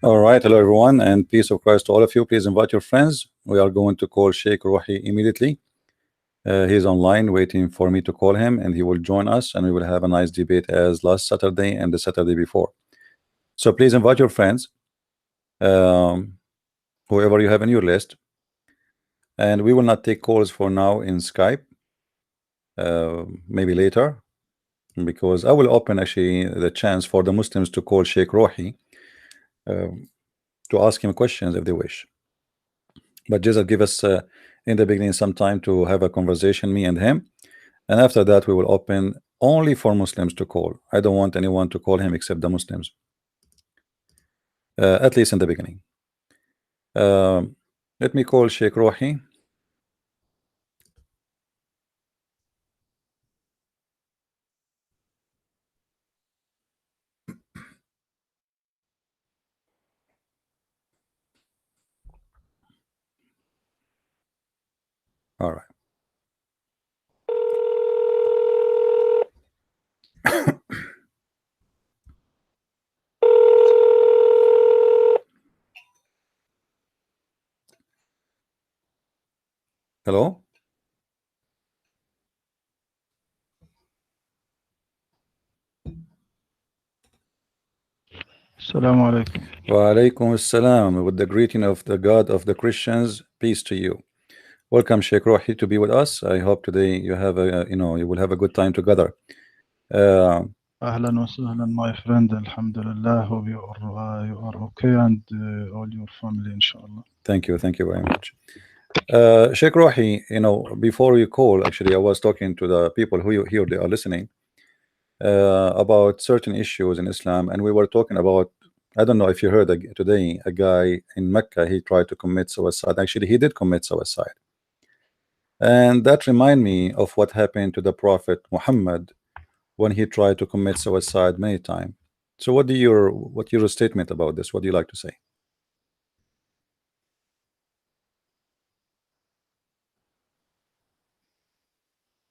All right, hello everyone, and peace of Christ to all of you. Please invite your friends. We are going to call Sheikh Rohi immediately. He's online waiting for me to call him, and he will join us, and we will have a nice debate as last Saturday and the Saturday before. So please invite your friends, whoever you have in your list, and we will not take calls for now in Skype. Maybe later, because I will open actually the chance for the Muslims to call Sheikh Rohi to ask him questions if they wish. But just give us in the beginning some time to have a conversation, me and him, and after that we will open only for Muslims to call. I don't want anyone to call him except the Muslims, at least in the beginning. Let me call Sheikh Rohi. All right. Hello. Assalamu alaikum. Wa alaikum assalam, with the greeting of the God of the Christians, peace to you. Welcome, Sheikh Rohi, to be with us. I hope today you have a, you will have a good time together. Ahlan wa sahlan, my friend. Alhamdulillah. Hope you are okay, and all your family, inshallah. Thank you very much. Sheikh Rohi, before you call, actually, I was talking to the people who here they are listening about certain issues in Islam, and we were talking about, I don't know if you heard today, a guy in Mecca, he tried to commit suicide. Actually, he did commit suicide, and that remind me of what happened to the Prophet Muhammad when he tried to commit suicide many times. So what's your statement about this? What do you like to say?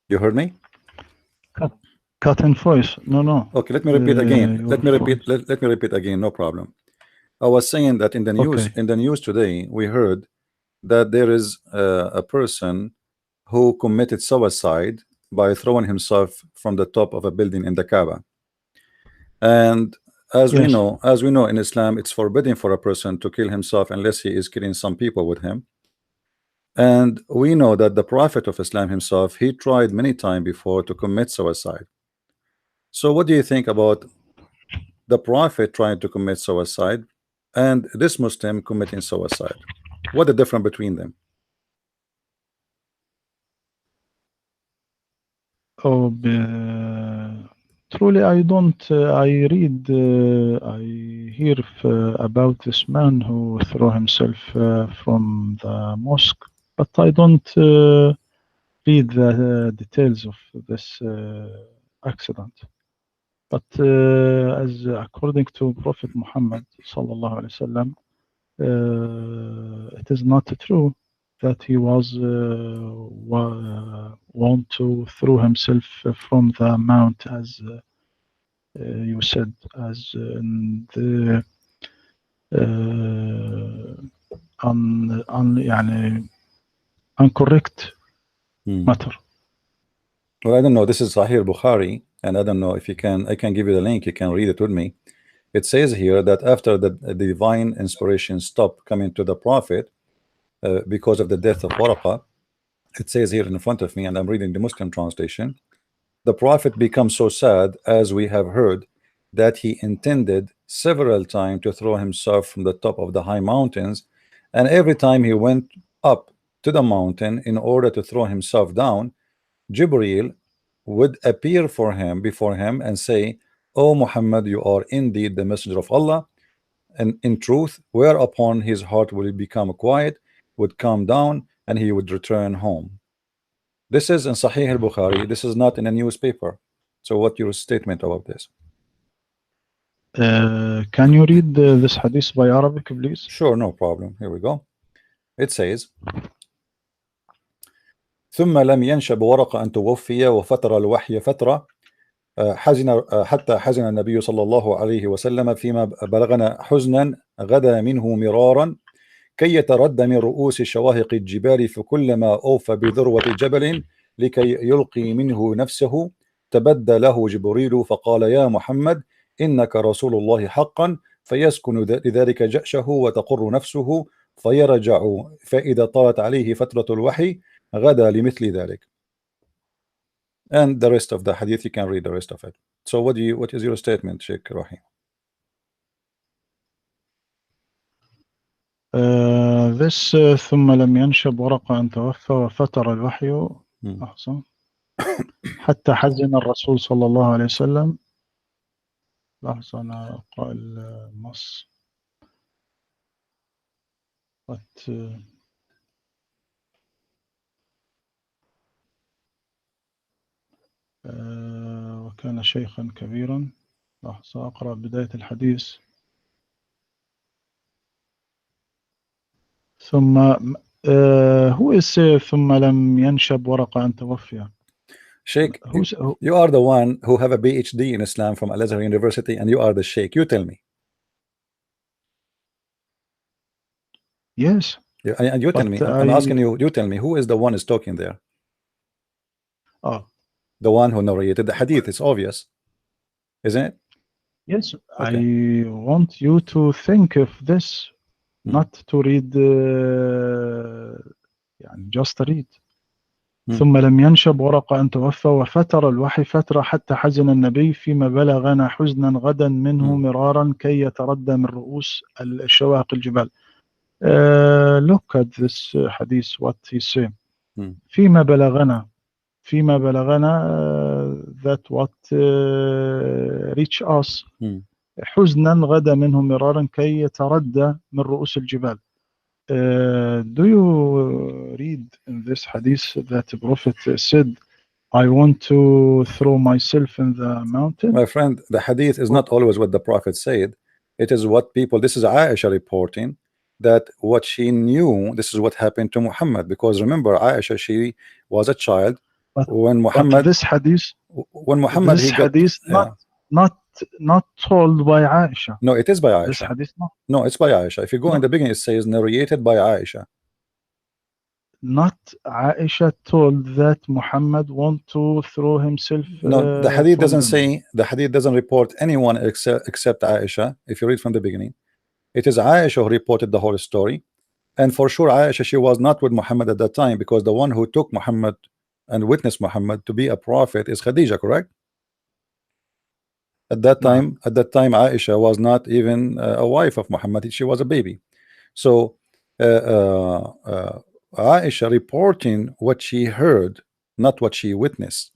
You heard me? Cut in voice. No. Okay, let me repeat again. Let me repeat again. No problem. I was saying that in the news, Okay. in the news today, we heard that there is a person who committed suicide by throwing himself from the top of a building in the Kaaba. And as we know in Islam, it's forbidden for a person to kill himself unless he is killing some people with him. And we know that the Prophet of Islam himself, he tried many times before to commit suicide. So what do you think about the Prophet trying to commit suicide and this Muslim committing suicide? What the difference between them? Oh, truly, I don't. I read, I hear about this man who threw himself from the mosque, but I don't read the details of this accident. But as according to Prophet Muhammad sallallahu alaihi wasallam, it is not true that he was want to throw himself from the mount, as you said, as in the يعني incorrect matter. Well, I don't know. This is Sahih Bukhari, and I don't know if you can. I can give you the link. You can read it with me. It says here that after the divine inspiration stopped coming to the Prophet because of the death of Waraqah, it says here in front of me, and I'm reading the Muslim translation. The Prophet becomes so sad, as we have heard, that he intended several times to throw himself from the top of the high mountains, and every time he went up to the mountain in order to throw himself down, Jibreel would appear before him and say, "O Muhammad, you are indeed the messenger of Allah," and in truth, whereupon his heart would become quiet, would calm down, and he would return home. This is in Sahih al-Bukhari. This is not in a newspaper. So what's your statement about this? Can you read this hadith by Arabic, please? Sure, no problem. Here we go. It says, ثم لم ينشب ورقة أن توفي وفتر الوحي فترة حتى حزن النبي صلى الله عليه وسلم فيما بلغنا حزنا غدا منه مرارا كي يتردى من رؤوس شواهق الجبال فكلما أوفى بذروة جبل لكي يلقي منه نفسه تبدى له جبريل فقال يا محمد إنك رسول الله حقا فيسكن لذلك جأشه وتقر نفسه فيرجع فإذا طالت عليه فترة الوحي غدا لمثل ذلك. And the rest of the hadith, you can read the rest of it. So what is your statement, Sheikh Rohi? This ثم لم ينشب ورق أن توفى وفتر الوحي أحسن حتى حزن الرسول صلى الله عليه وسلم. لحظة أنا أقرأ النص. وكان شيخا كبيرا. لحظة أقرأ بداية الحديث. ثم who is ثم لم ينشب ورقة أن توفي. Sheikh, you are the one who have a PhD in Islam from al-Azhar University, and you are the Sheikh. You tell me. Yes. And you tell me. I'm asking you. You tell me who is the one is talking there. Oh, the one who narrated the hadith. It's obvious, isn't it? Yes. Okay. I want you to think of this, not to read. يعني just read. ثم لم ينشب ورقة أن توفى وفتر الوحي فترة حتى حزن النبي فيما بلغنا حزنا غدا منه مرارا كي يتردى من رؤوس الشواهق الجبال. Look at this hadith, what he said. فيما بلغنا that what reach us حزنا غدا منه مرارا كي يتردى من رؤوس الجبال. Do you read in this hadith that the Prophet said, I want to throw myself in the mountain? My friend, the hadith is not always what the Prophet said. It is what people, this is Aisha reporting that what she knew, this is what happened to Muhammad. Because remember, Aisha, she was a child when Muhammad. But this hadith, he got, hadith not told by Aisha. No, it is by Aisha. This hadith not. No, it's by Aisha. If you go in the beginning, it says narrated by Aisha. Not Aisha told that Muhammad want to throw himself. No, the hadith doesn't say. The hadith doesn't report anyone except Aisha. If you read from the beginning, it is Aisha who reported the whole story, and for sure Aisha, she was not with Muhammad at that time, because the one who took Muhammad and witnessed Muhammad to be a prophet is Khadija, correct? At that time, Aisha was not even a wife of Muhammad. She was a baby. So Aisha reporting what she heard, not what she witnessed.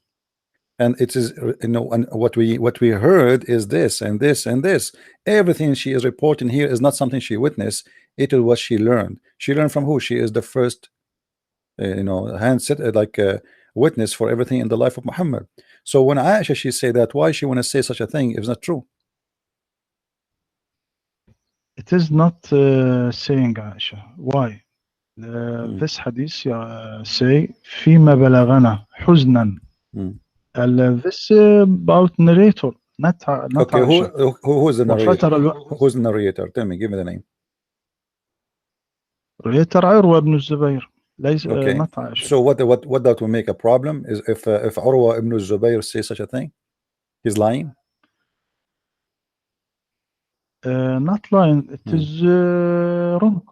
And it is, and what we heard is this and this and this. Everything she is reporting here is not something she witnessed. It is what she learned. She learned from who? She is the first, witness for everything in the life of Muhammad. So when Aisha, she say that, why she want to say such a thing if it's not true? It is not saying Aisha. Why? This hadith say فيما بلغنا حزنا. This about narrator, not okay, Aisha. Who's the narrator? Who's the narrator? Tell me, give me the name. narrator عروة بن الزبير. Okay. Not Aisha. So what that will make a problem is if Urwa ibn Zubayr says such a thing, he's lying. Not lying. It is wrong.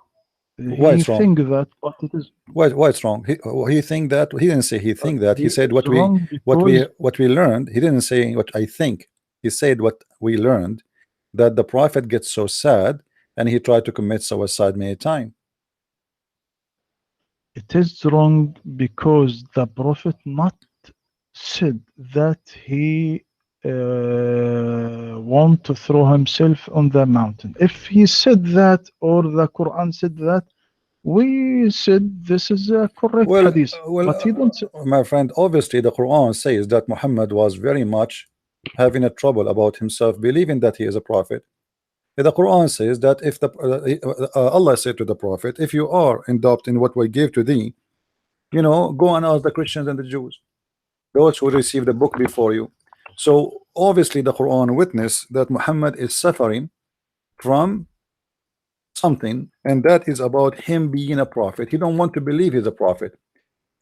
Why it's wrong? Think that what it is. Why it's wrong? He think that. He didn't say he think that. He said what we learned. He didn't say what I think. He said what we learned, that the Prophet gets so sad and he tried to commit suicide many times. It is wrong because the Prophet not said that he want to throw himself on the mountain. If he said that, or the Quran said that, we said this is a correct hadith. But he don't say. My friend, obviously the Quran says that Muhammad was very much having a trouble about himself, believing that he is a prophet. The Quran says that if Allah said to the Prophet, if you are in doubt in what we gave to thee, go and ask the Christians and the Jews, those who received the book before you. So obviously the Quran witness that Muhammad is suffering from something, and that is about him being a prophet. He don't want to believe he's a prophet.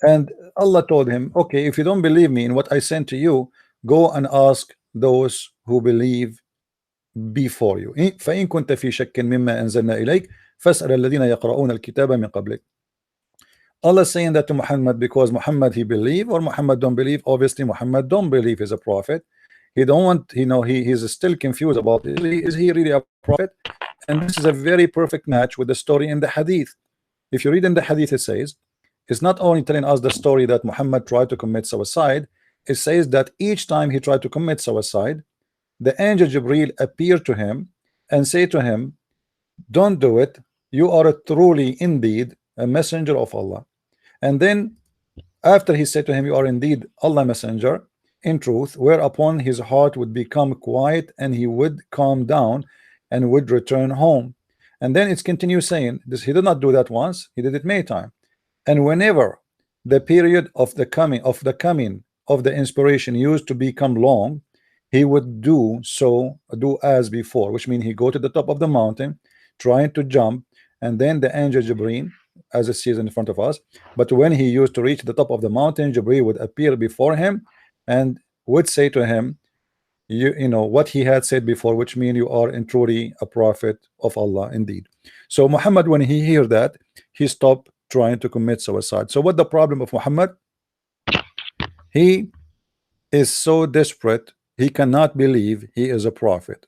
And Allah told him, okay, if you don't believe me in what I sent to you, go and ask those who believe before you. فإن كنت في شك مما أنزلنا إليك فاسأل الذين يقرؤون الكتاب من قبلك. Allah is saying that to Muhammad because Muhammad he believe or Muhammad don't believe. Obviously Muhammad don't believe he's a prophet. He don't want, he's still confused about is he really a prophet? And this is a very perfect match with the story in the hadith. If you read in the hadith, it says it's not only telling us the story that Muhammad tried to commit suicide, it says that each time he tried to commit suicide, the angel Jibril appeared to him and say to him, don't do it, you are truly indeed a messenger of Allah. And then after he said to him, you are indeed Allah messenger in truth, whereupon his heart would become quiet and he would calm down and would return home. And then it's continues saying this, he did not do that once, he did it many times. And whenever the period of the coming of the inspiration used to become long, he would do as before, which means he go to the top of the mountain trying to jump, and then the angel Jibreel, as it says in front of us, but when he used to reach the top of the mountain, Jibreel would appear before him and would say to him, you know what he had said before, which means you are in truly a prophet of Allah indeed. So Muhammad, when he heard that, he stopped trying to commit suicide. So what the problem of Muhammad? He is so desperate, he cannot believe he is a prophet.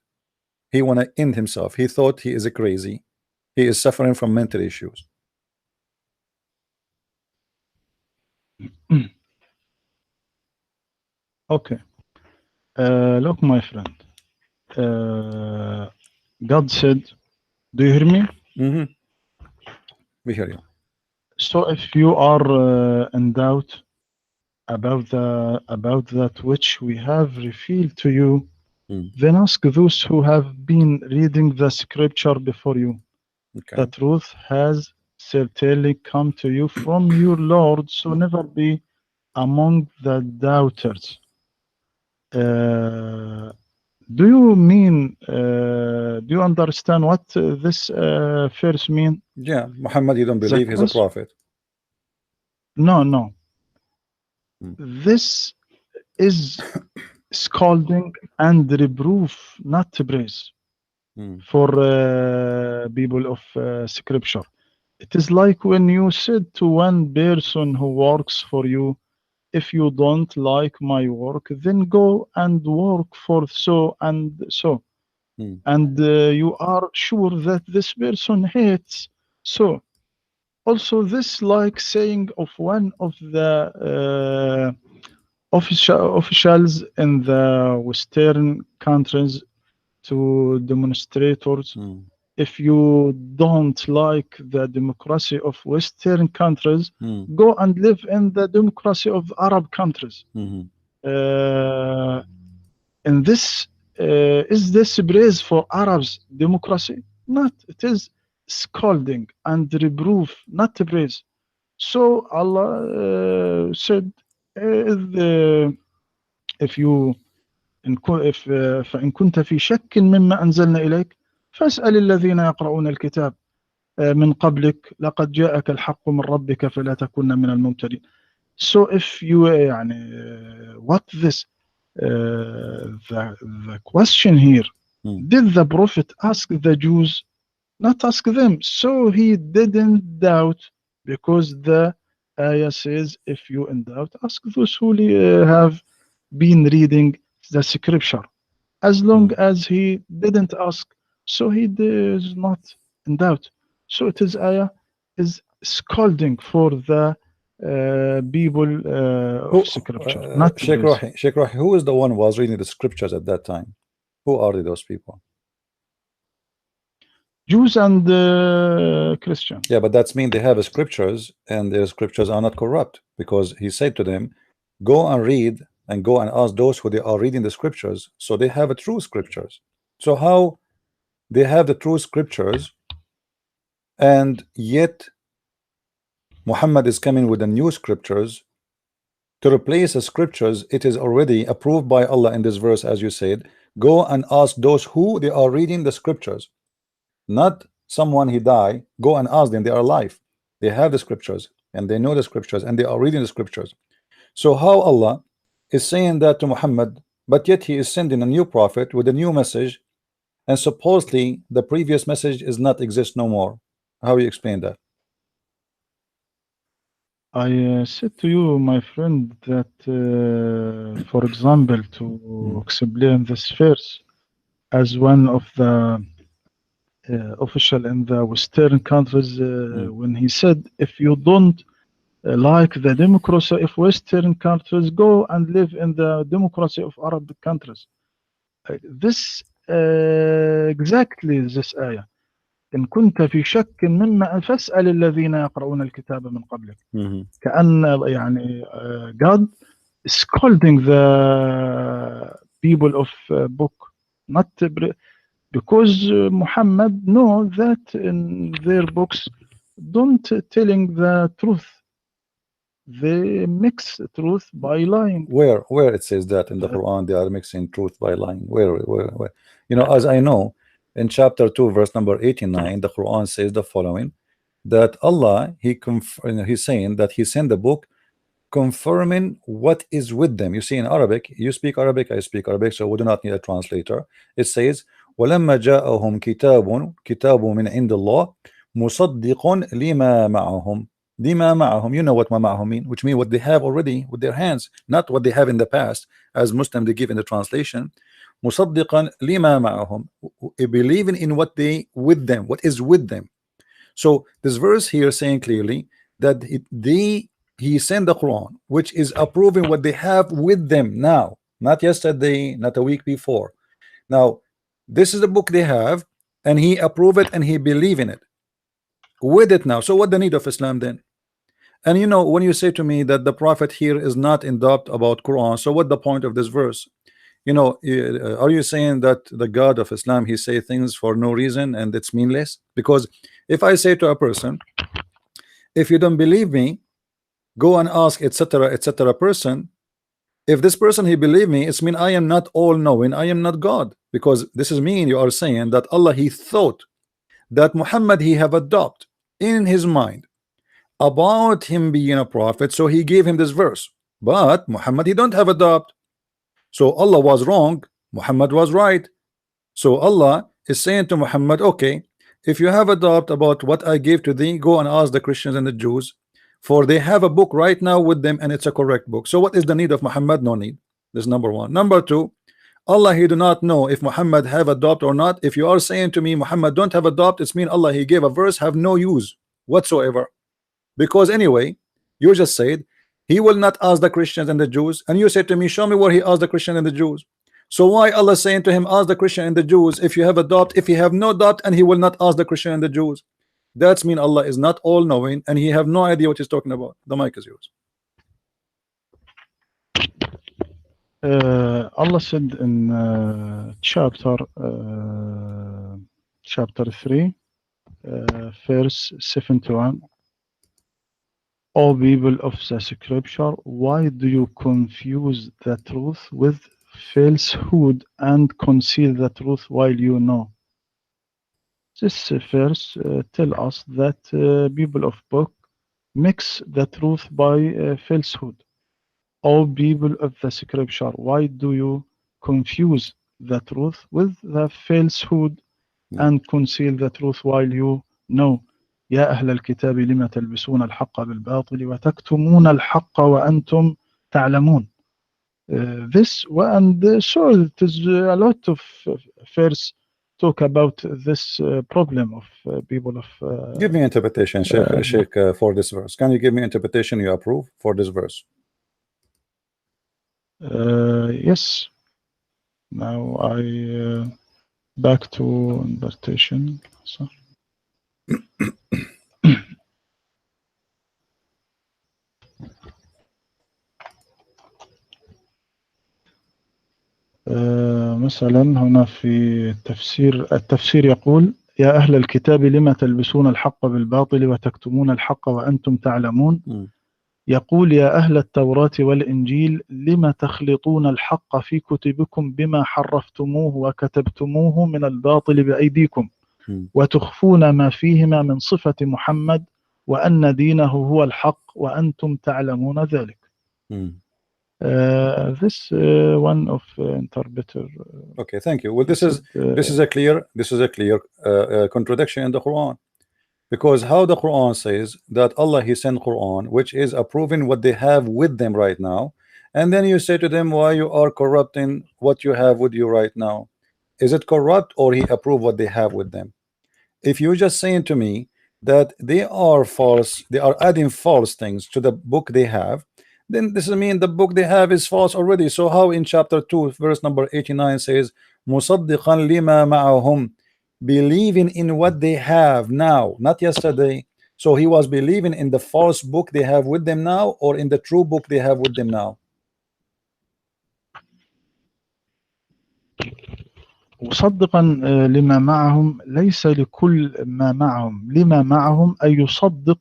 He want to end himself. He thought he is a crazy. He is suffering from mental issues. Okay. Look, my friend. God said, do you hear me? We hear you. So if you are in doubt about that which we have revealed to you, then ask those who have been reading the scripture before you. Okay. The truth has certainly come to you from your Lord, so never be among the doubters. Do you mean, do you understand what this verse mean? Yeah, Muhammad, you don't believe he's a prophet. No. This is scolding and reproof, not praise for people of scripture. It is like when you said to one person who works for you, if you don't like my work, then go and work for so and so. And you are sure that this person hates. So also this like saying of one of the officials in the Western countries to demonstrators, if you don't like the democracy of Western countries, go and live in the democracy of Arab countries. And this is this praise for Arabs democracy? Not. It is scolding and reproof, not praise. So Allah said, if you فإن كنت في شك مما أنزلنا إليك فاسأل الذين يقرؤون الكتاب من قبلك لقد جاءك الحق من ربك فلا تكن من الممترين. So if you what this the question here, did the Prophet ask the Jews? Not ask them. So he didn't doubt, because the ayah says, if you in doubt, ask those who have been reading the scripture. As long as he didn't ask, so he is not in doubt. So it is ayah is scolding for the people of scripture, not Sheikh Rohi, who is the one who was reading the scriptures at that time? Who are those people? Jews and Christians. Yeah, but that's mean they have scriptures and their scriptures are not corrupt, because he said to them, go and read and go and ask those who they are reading the scriptures, so they have a true scriptures. So how they have the true scriptures and yet Muhammad is coming with the new scriptures to replace the scriptures. It is already approved by Allah in this verse, as you said. Go and ask those who they are reading the scriptures, not someone he died. Go and ask them, they are alive, they have the scriptures and they know the scriptures and they are reading the scriptures. So how Allah is saying that to Muhammad, but yet he is sending a new prophet with a new message, and supposedly the previous message is not exist no more? How you explain that? I said to you, my friend, that for example, to explain this verse, as one of the official in the Western countries, when he said, if you don't like the democracy of Western countries, go and live in the democracy of Arab countries. This exactly this آية. إن كنت في شك مما فاسأل الذين يقرؤون الكتاب من قبلك. كأن يعني God is scolding the people of book, not because Muhammad know that in their books don't telling the truth. They mix truth by lying. Where it says that in the Quran they are mixing truth by lying? Where? You know, as I know, in chapter 2 verse number 89, the Quran says the following, that Allah, he's saying that he sent the book confirming what is with them. You see, in Arabic, you speak Arabic, I speak Arabic, so we do not need a translator. It says وَلَمَّا جَاءَهُمْ كِتَابٌ مِنْ عِنْدِ اللَّهِ مُصَدِّقٌ لِمَا مَعَهُمْ. Lima ma'ahum, you know what ma ma'ahum mean, which means what they have already with their hands, not what they have in the past, as Muslim they give in the translation. Musaddiqan lima ma'ahum, believing in what they with them, what is with them. So this verse here saying clearly that he sent the Quran, which is approving what they have with them now, not yesterday, not a week before. Now this is the book they have, and he approve it and he believe in it with it now. So what the need of Islam then? And you know, when you say to me that the prophet here is not in doubt about Quran, so what the point of this verse? You know, are you saying that the God of Islam, he say things for no reason and it's meaningless? Because if I say to a person, if you don't believe me, go and ask etc person, if this person he believe me, it's mean I am not all knowing, I am not God, because this is mean you are saying that Allah he thought that Muhammad he have a doubt in his mind about him being a prophet, so he gave him this verse. But Muhammad he don't have a doubt, so Allah was wrong, Muhammad was right. So Allah is saying to Muhammad, okay, if you have a doubt about what I gave to thee, go and ask the Christians and the Jews, for they have a book right now with them and it's a correct book. So what is the need of Muhammad? No need. This is number one. Number two, Allah he do not know if Muhammad have a doubt or not. If you are saying to me Muhammad don't have a doubt, it's mean Allah he gave a verse have no use whatsoever. Because anyway, you just said he will not ask the Christians and the Jews, and you said to me, show me where he asked the Christians and the Jews. So why Allah saying to him, ask the Christian and the Jews if you have a doubt, if you have no doubt, and he will not ask the Christian and the Jews? That's mean Allah is not all knowing and he have no idea what he's talking about. The mic is yours. Allah said in chapter 3, verse 71, O people of the scripture, why do you confuse the truth with falsehood and conceal the truth while you know? This verse tell us that people of book mix the truth by falsehood. O people of the scripture, why do you confuse the truth with the falsehood and conceal the truth while you know? يا أهل الكتاب لما تلبسون الحق بالباطل وتكتمون الحق وأنتم تعلمون. This and so it is a lot of verse talk about this problem of people of. Give me interpretation, Sheikh, for this verse. Can you give me interpretation you approve for this verse? Yes. Now I back to interpretation. So. مثلا هنا في التفسير يقول يا أهل الكتاب لما تلبسون الحق بالباطل وتكتمون الحق وأنتم تعلمون. يقول يا أهل التوراة والإنجيل لم تخلطون الحق في كتبكم بما حرفتموه وكتبتموه من الباطل بأيديكم Hmm. وتخفون ما فيهما من صفة محمد وأن دينه هو الحق وأنتم تعلمون ذلك. Hmm. This one of interpreter Okay, thank you. Well, he said this is a clear contradiction in the Quran, because how the Quran says that Allah he sent Quran, which is approving what they have with them right now, and then you say to them, why you are corrupting what you have with you right now? Is it corrupt, or he approve what they have with them? If you're just saying to me that they are false, they are adding false things to the book they have, then this mean the book they have is false already. So how in chapter 2 verse number 89 says musaddiqan lima ma'ahum, believing in what they have now, not yesterday? So he was believing in the false book they have with them now, or in the true book they have with them now? مصدقا لما معهم ليس لكل ما معهم لما معهم أي يصدق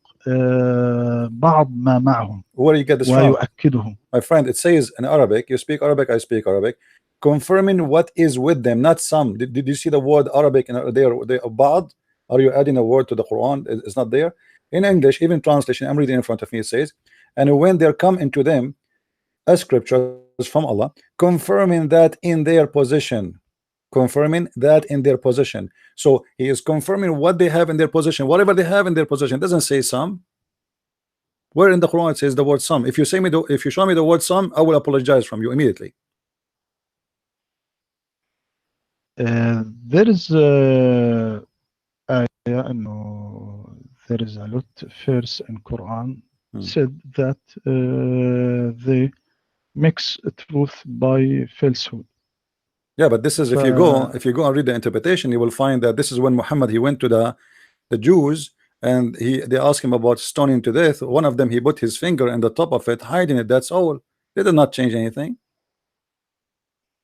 بعض ما معهم Where you get this from? ويؤكده. My friend, it says in Arabic, you speak Arabic, I speak Arabic, confirming what is with them, not some. Did you see the word Arabic in there? Ba'd? Are you adding a word to the Quran? It's not there. In English, even translation, I'm reading in front of me, it says, and when there come into them a scriptures from Allah, confirming that in their position. Confirming that in their position. So he is confirming what they have in their position. Whatever they have in their position. It doesn't say some. Where in the Quran it says the word some? If you say me if you show me the word some, I will apologize from you immediately. There is there is a lot verse in Quran said that they mix truth by falsehood. Yeah, but this is if you go and read the interpretation, you will find that this is when Muhammad he went to the Jews, and they asked him about stoning to death. One of them, he put his finger in the top of it, hiding it. That's all. They did not change anything.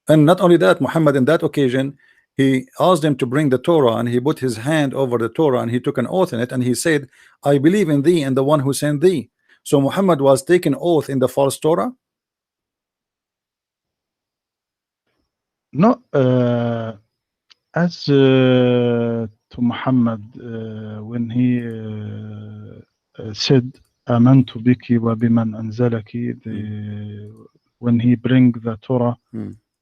And not only that, Muhammad in that occasion, he asked them to bring the Torah, and he put his hand over the Torah, and he took an oath in it, and he said, I believe in thee and the one who sent thee. So Muhammad was taking oath in the false Torah. No, as to Muhammad when he said amantu biki wa biman anzalaki, when he bring the Torah,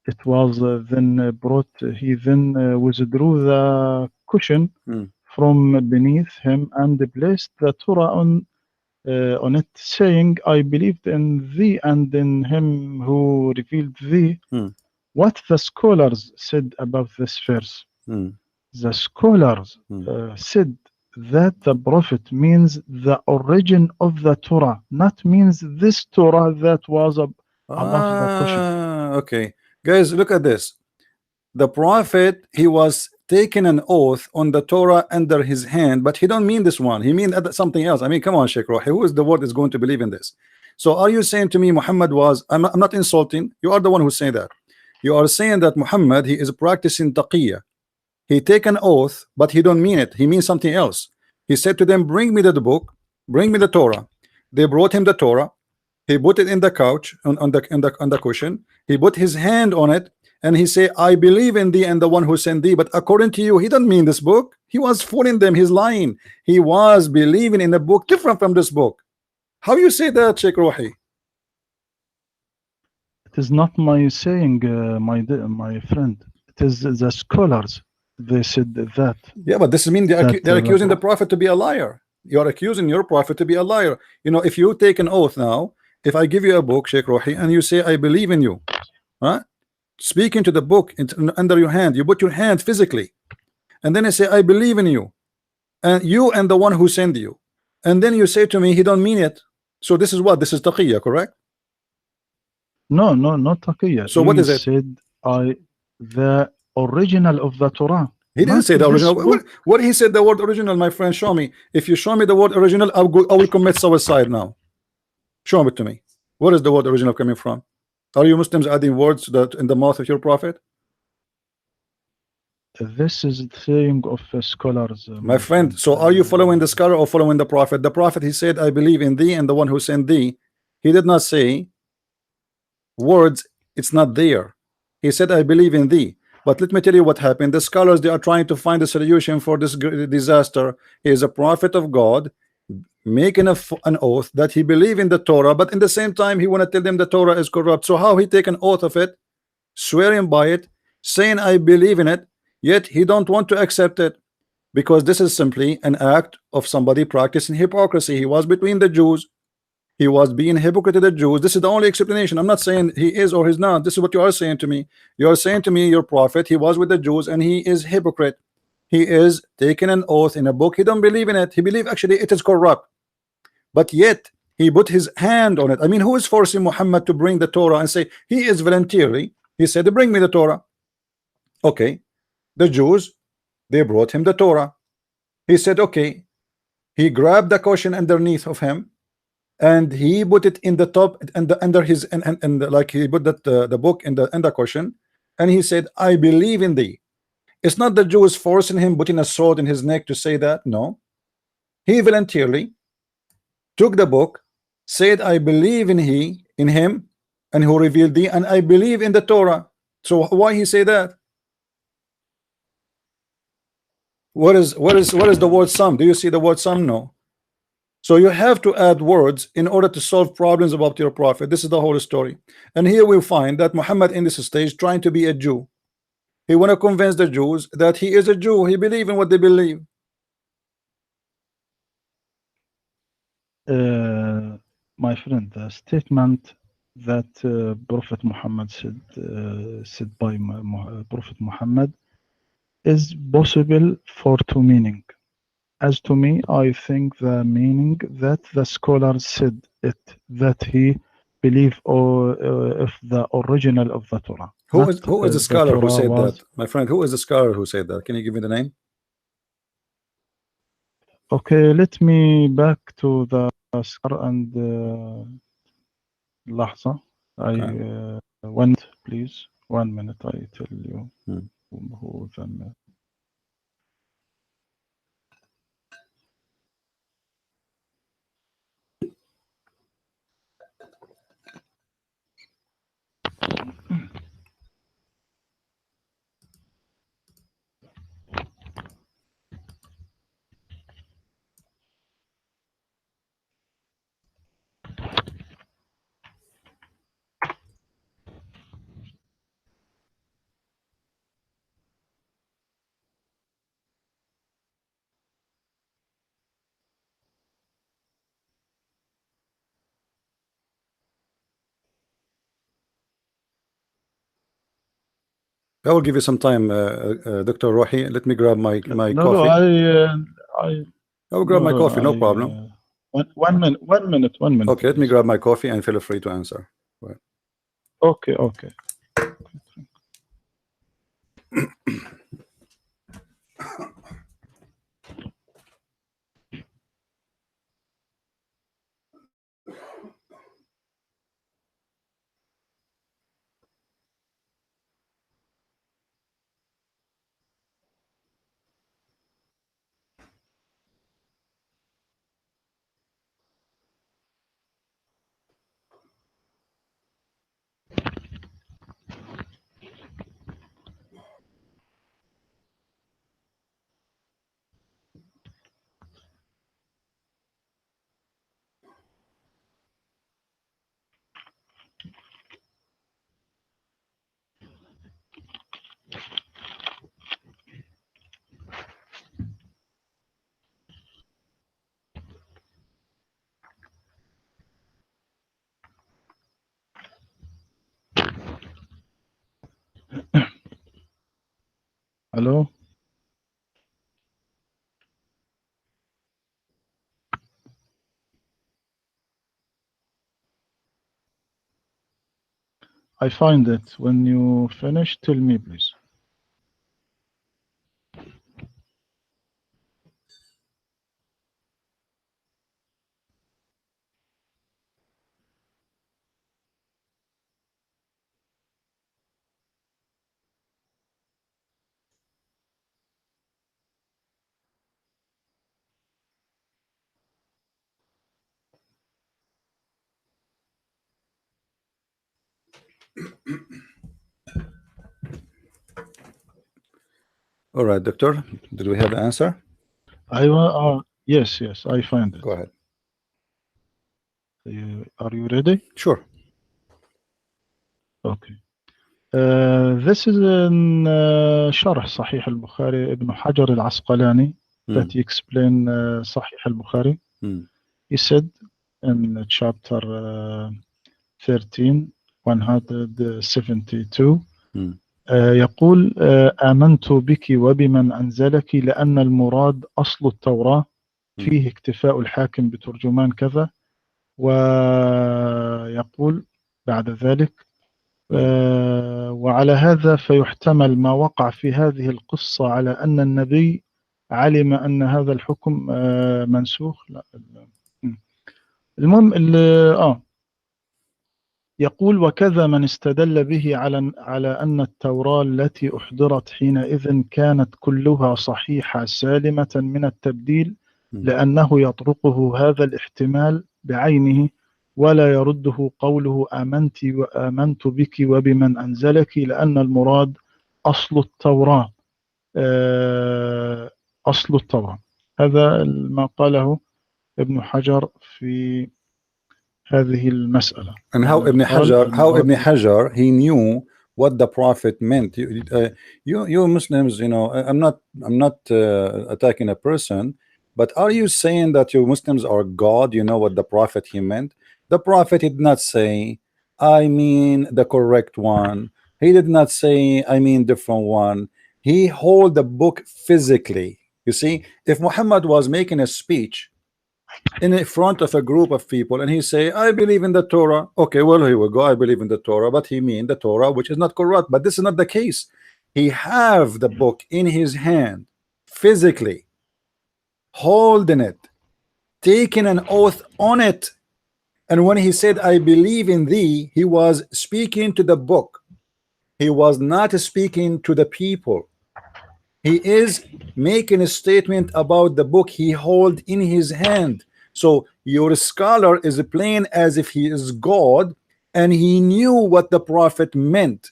it was then brought, he then withdrew the cushion from beneath him and placed the Torah on it, saying, I believed in thee and in him who revealed thee. What the scholars said about this verse, the scholars said that the prophet means the origin of the Torah, not means this Torah that was above the cushion. Okay, guys, look at this. The prophet, he was taking an oath on the Torah under his hand, but he don't mean this one. He mean something else. I mean, come on, Sheikh Rohi, who is the word is going to believe in this? So are you saying to me Muhammad was, I'm not insulting, you are the one who's saying that. You are saying that Muhammad, he is practicing taqiyya. He take an oath, but he don't mean it. He means something else. He said to them, bring me the book, bring me the Torah. They brought him the Torah. He put it in the couch, on the cushion. He put his hand on it, and he said, I believe in thee and the one who sent thee. But according to you, he doesn't mean this book. He was fooling them. He's lying. He was believing in a book different from this book. How you say that, Sheikh Rohi? It is not my saying, my friend. It is the scholars. They said that. Yeah, but this means they're accusing the prophet to be a liar. You are accusing your prophet to be a liar. You know, if you take an oath now, if I give you a book, Sheikh Rohi, and you say, I believe in you, huh? Speaking to the book under your hand, you put your hand physically, and then I say, I believe in you, and you and the one who sent you, and then you say to me, he don't mean it. So this is what? This is taqiyya, correct? No, not taqiyya. So what is it? Said the original of the Torah. He didn't say the original. What he said the word original, my friend? Show me. If you show me the word original, I will commit suicide now. Show it to me. Where is the word original coming from? Are you Muslims adding words that in the mouth of your prophet? This is the saying of scholars. My friend, so are you following the scholar or following the prophet? The prophet, he said, I believe in thee and the one who sent thee. He did not say words, it's not there. He said, I believe in thee. But let me tell you what happened. The scholars, they are trying to find a solution for this disaster. He is a prophet of God, making an oath that he believe in the Torah, but in the same time he want to tell them the Torah is corrupt. So how he take an oath of it, swearing by it, saying I believe in it, yet he don't want to accept it, because this is simply an act of somebody practicing hypocrisy. He was between the Jews, he was being hypocrite to the Jews. This is the only explanation. I'm not saying he is or he's not. This is what you are saying to me. You are saying to me, your prophet, he was with the Jews and he is hypocrite. He is taking an oath in a book. He don't believe in it. He believe actually it is corrupt. But yet he put his hand on it. I mean, who is forcing Muhammad to bring the Torah and say he is voluntarily? He said, bring me the Torah. Okay. The Jews, they brought him the Torah. He said, okay. He grabbed the cushion underneath of him and he put it in the top and under his and like he put that the book in the cushion, and he said, I believe in thee. It's not the Jews forcing him, putting a sword in his neck to say that. No, he voluntarily took the book, said, I believe in him and who revealed thee, and I believe in the Torah. So why he say that? What is the word some? Do you see the word some? No. So you have to add words in order to solve problems about your prophet. This is the whole story. And here we find that Muhammad in this stage trying to be a Jew. He want to convince the Jews that he is a Jew. He believe in what they believe. My friend, the statement that Prophet Muhammad said by Prophet Muhammad is possible for two meaning. As to me, I think the meaning that the scholar said it, that he believe or if the original of the Torah, Who not is the the scholar who Torah said that? was. My friend, who is the scholar who said that? Can you give me the name? Okay, let me back to the scholar and لحظة. Okay. One minute, please. 1 minute, I tell you Hmm. who them. I will give you some time, Dr. Rohi. Let me grab my No, no, coffee. I, I will grab no, my no, coffee, no problem. 1 minute, 1 minute, 1 minute, Okay, let me please. grab my coffee and feel free to answer. Right. Okay, okay. Hello? I find it. When you finish, tell me, please. All right, doctor, did we have the answer? Yes, I find it. Go ahead. Are you ready? Sure. Okay. This is in شرح صحيح البخاري ابن حجر العسقلاني that he explained صحيح البخاري. He said in chapter 13 172 يقول آمنت بك وبمن أنزلك لأن المراد أصل التوراة فيه اكتفاء الحاكم بترجمان كذا. ويقول بعد ذلك وعلى هذا فيحتمل ما وقع في هذه القصة على أن النبي علم أن هذا الحكم منسوخ. لا. المهم يقول وكذا من استدل به على أن التوراة التي أحضرت حينئذ كانت كلها صحيحة سالمة من التبديل لأنه يطرقه هذا الاحتمال بعينه ولا يرده قوله آمنت بك وبمن أنزلك لأن المراد أصل التوراة. أصل التوراة هذا ما قاله ابن حجر في هذه المسألة. And how Ibn Hajar, he knew what the Prophet meant. You Muslims, I'm not attacking a person, but are you saying that you Muslims are God? You know what the Prophet he meant? The Prophet did not say, I mean the correct one. He did not say, I mean different one. He hold the book physically. You see, if Muhammad was making a speech in front of a group of people and he say, I believe in the Torah, okay, well, here we go, I believe in the Torah, but he mean the Torah which is not corrupt. But this is not the case. He have the book in his hand physically, holding it, taking an oath on it. And when he said, I believe in thee, he was speaking to the book. He was not speaking to the people. He is making a statement about the book he hold in his hand. So your scholar is playing as if he is God and he knew what the Prophet meant.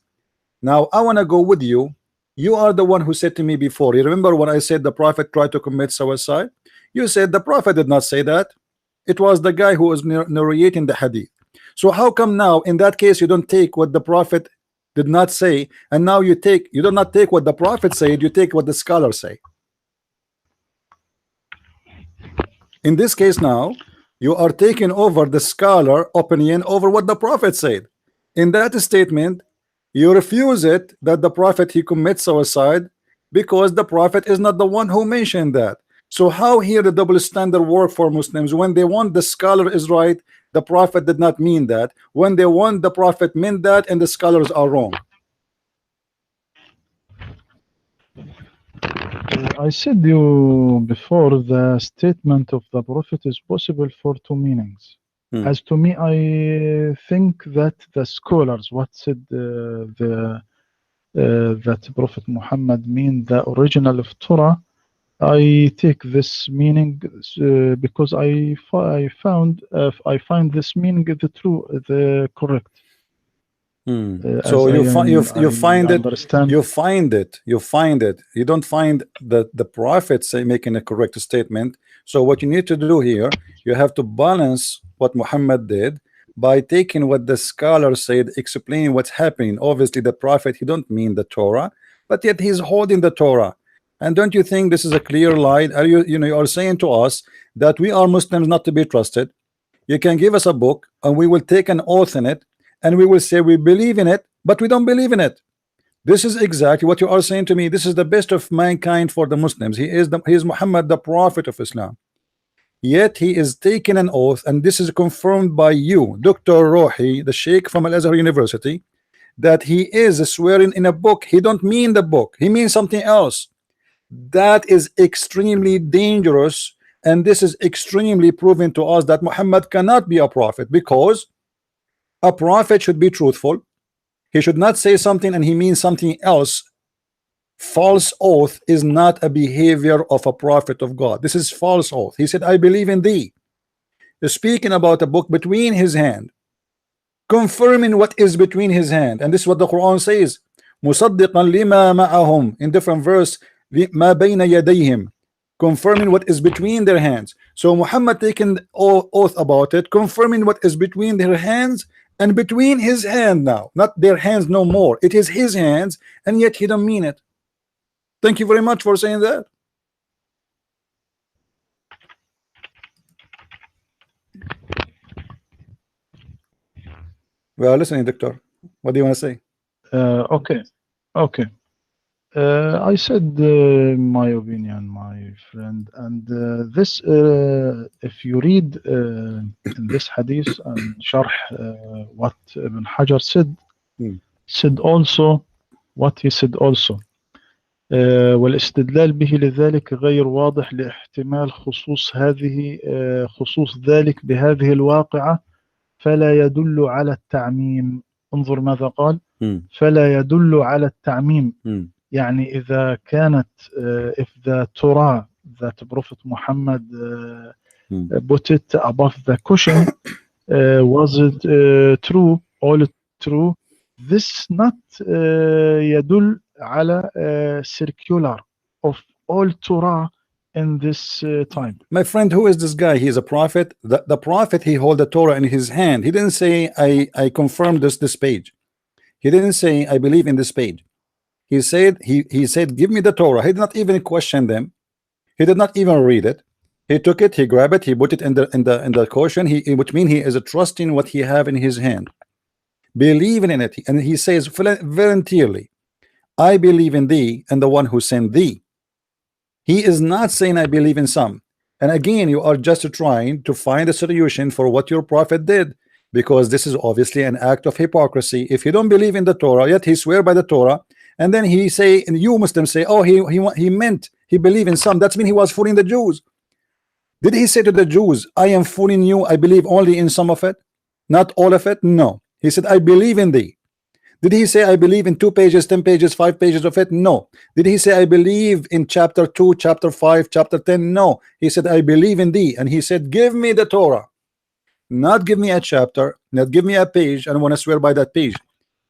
Now I want to go with you. You are the one who said to me before, you remember when I said the Prophet tried to commit suicide? You said the Prophet did not say that. It was the guy who was narrating the hadith. So how come now in that case you don't take what the Prophet did not say, and now you do not take what the Prophet said, you take what the scholars say? In this case now you are taking over the scholar opinion over what the Prophet said. In that statement you refuse it, that the Prophet he commits suicide, because the Prophet is not the one who mentioned that. So how here the double standard work for Muslims? When they want the scholar is right, the Prophet did not mean that. When they want the Prophet meant that, and the scholars are wrong. I said you before, the statement of the Prophet is possible for two meanings. As to me, I think that the scholars what said that Prophet Muhammad mean the original of Torah, I take this meaning because I find this meaning the correct. So you find it. You don't find that the Prophet say making a correct statement. So what you need to do here, you have to balance what Muhammad did by taking what the scholar said, explaining what's happening. Obviously the Prophet, he don't mean the Torah, but yet he's holding the Torah. And don't you think this is a clear lie? Are you are saying to us that we are Muslims not to be trusted? You can give us a book and we will take an oath in it, and we will say we believe in it, but we don't believe in it. This is exactly what you are saying to me. This is the best of mankind for the Muslims. He is Muhammad, the Prophet of Islam. Yet he is taking an oath, and this is confirmed by you, Dr. Rohi, the Sheikh from al-Azhar University, that he is swearing in a book. He don't mean the book. He means something else. That is extremely dangerous, and this is extremely proven to us that Muhammad cannot be a prophet, because a prophet should be truthful. He should not say something and he means something else. False oath is not a behavior of a prophet of God. This is false oath. He said, I believe in thee. He's speaking about a book between his hand. confirming what is between his hand. And this is what the Quran says, مصدقا لما معهم, in different verse, ما بين يديهم, confirming what is between their hands. So Muhammad taken oath about it, confirming what is between their hands and between his hand now, not their hands no more. It is his hands, and yet he don't mean it. Thank you very much for saying that. We are listening, Doctor. What do you want to say? Okay. I said my opinion, my friend, and this, if you read in this hadith and sharh what Ibn Hajar said also what he said also. والاستدلال به لذلك غير واضح لاحتمال خصوص ذلك بهذه الواقعة فلا يدل على التعميم. انظر ماذا قال. فلا يدل على التعميم. يعني إذا كانت if the Torah that Prophet Muhammad put it above the cushion was it true, all true, this not يدل على circular of all Torah in this time. My friend, who is this guy? He is a prophet. The prophet, he hold the Torah in his hand. He didn't say I confirm this page. He didn't say I believe in this page. He said give me the Torah. He did not even question them. He did not even read it. He took it, he grabbed it, he put it in the cushion, which means he is trusting what he have in his hand, believing in it. And he says voluntarily, I believe in thee and the one who sent thee. He is not saying I believe in some. And again, you are just trying to find a solution for what your prophet did, because this is obviously an act of hypocrisy. If you don't believe in the Torah, yet he swear by the Torah, and then he say, and you Muslims say, oh, he meant he believed in some. That's mean he was fooling the Jews. Did he say to the Jews, I am fooling you, I believe only in some of it, not all of it? No. He said, I believe in thee. Did he say I believe in 2 pages, 10 pages, 5 pages of it? No. Did he say I believe in chapter 2, chapter 5, chapter 10? No. He said I believe in thee, and he said give me the Torah, not give me a chapter, not give me a page, and I want to swear by that page.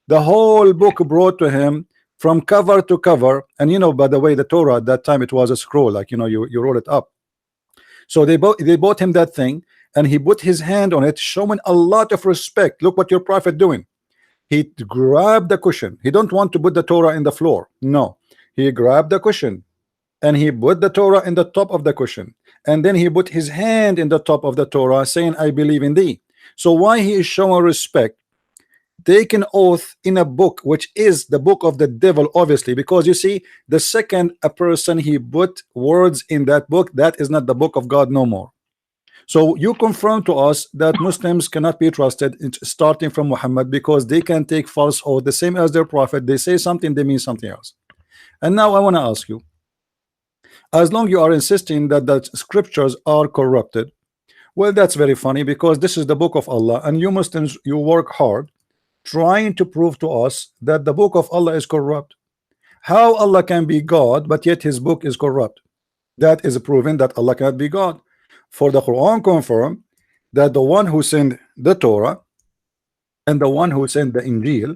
The whole book brought to him from cover to cover. And you know, by the way, the Torah at that time, it was a scroll, like, you know, you roll it up. So they bought him that thing, and he put his hand on it, showing a lot of respect. Look what your prophet doing. He grabbed the cushion. He don't want to put the Torah in the floor. No, he grabbed the cushion and he put the Torah in the top of the cushion, and then he put his hand in the top of the Torah, saying I believe in thee. So why he is showing respect, taking oath in a book which is the book of the devil, obviously, because you see, the second a person he put words in that book, that is not the book of God no more. So you confirm to us that Muslims cannot be trusted, starting from Muhammad, because they can take false oath the same as their prophet. They say something, they mean something else. And now I want to ask you, as long you are insisting that the scriptures are corrupted, well, that's very funny, because this is the book of Allah, and you Muslims, you work hard trying to prove to us that the book of Allah is corrupt. How Allah can be God, but yet his book is corrupt? That is proving that Allah cannot be God. For the Quran confirm that the one who sent the Torah and the one who sent the Injil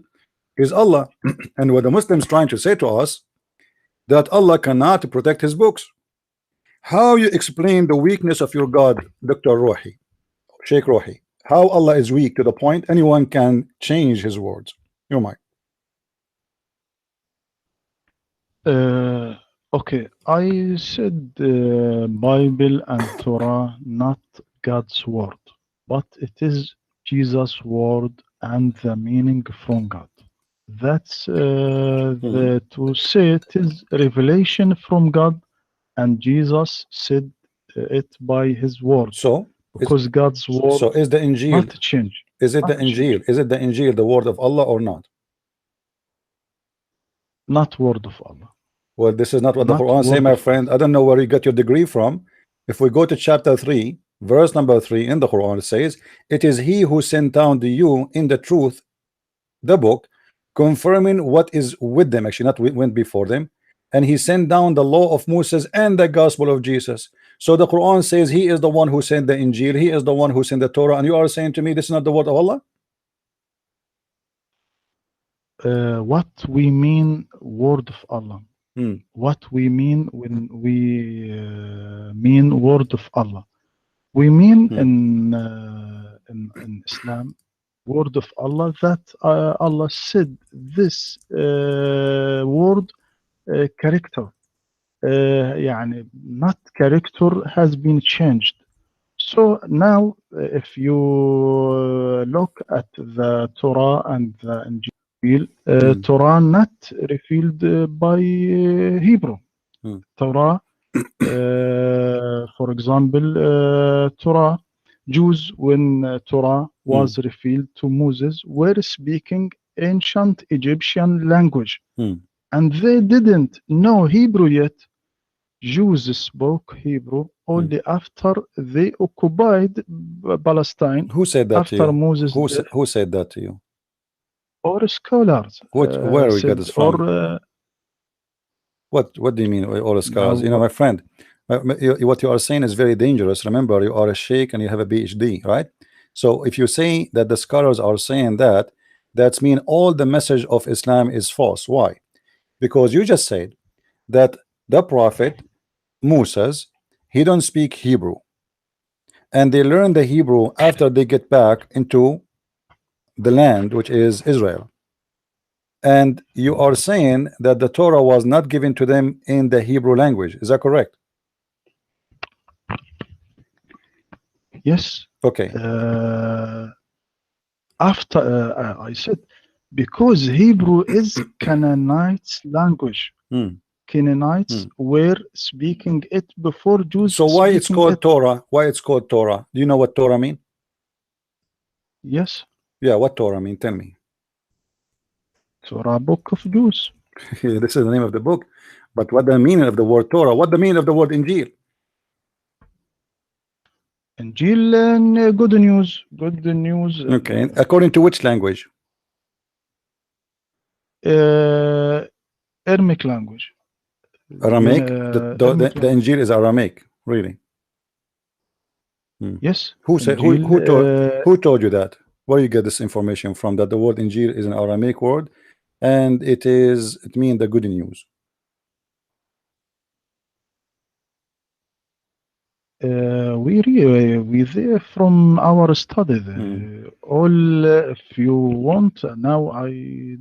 is Allah. And what the Muslims trying to say to us, that Allah cannot protect his books. How you explain the weakness of your God, Dr. Rohi, Sheikh Rohi? How Allah is weak to the point anyone can change his words? Your mic. Okay, I said Bible and Torah not God's word, but it is Jesus' word and the meaning from God. That's to say it is revelation from God, and Jesus said it by his word. So because God's word, so is the Injil not change. Is it the Injil? Is it the Injil the word of Allah or not? Not word of Allah. Well, this is not what the Quran say, my friend. I don't know where you got your degree from. If we go to chapter 3, verse number 3 in the Quran, it says, it is he who sent down to you in the truth, the book, confirming what is with them, actually not went before them, and he sent down the law of Moses and the gospel of Jesus. So the Quran says he is the one who sent the Injil, he is the one who sent the Torah, and you are saying to me this is not the word of Allah? what we mean word of Allah. Hmm. What we mean when we mean word of Allah. We mean Hmm. in Islam word of Allah that Allah said this word character. يعني not character has been changed. So now, if you look at the Torah and the Injil, Hmm. Torah not revealed by Hebrew. Hmm. Torah, for example, Torah, Jews, when Torah was revealed to Moses, were speaking ancient Egyptian language, Hmm. and they didn't know Hebrew yet. Jews spoke Hebrew Hmm. only after they occupied Palestine, Who said that to after you? Moses' death, Who said that to you? or scholars Where we got said, this or from? What do you mean all scholars? You know, now, my friend, what you are saying is very dangerous. Remember, you are a sheikh and you have a PhD, right? So if you say that the scholars are saying that, that's mean all the message of Islam is false. Why? Because you just said that the prophet Moses, he don't speak Hebrew, and they learn the Hebrew after they get back into the land, which is Israel. And you are saying that the Torah was not given to them in the Hebrew language. Is that correct? yes, Okay. after I said, because Hebrew is Canaanite language. Hmm. Canaanites were speaking it before Jews So why it's speaking called it. Torah? Why it's called Torah? Do you know what Torah mean? Yes, Yeah, what Torah mean? Tell me. Torah, book of Jews. This is the name of the book. But what the meaning of the word Torah? What the meaning of the word Injil? Injil and good news. Good news. Okay. According to which language? Aramaic language. Aramaic. Aramaic The language. Injil is Aramaic. Really? Yes, Who said? Injil. Who told you that? Where you get this information from? That the word Injil is an Aramaic word, and it means the good news. We there from our study. All, if you want, now I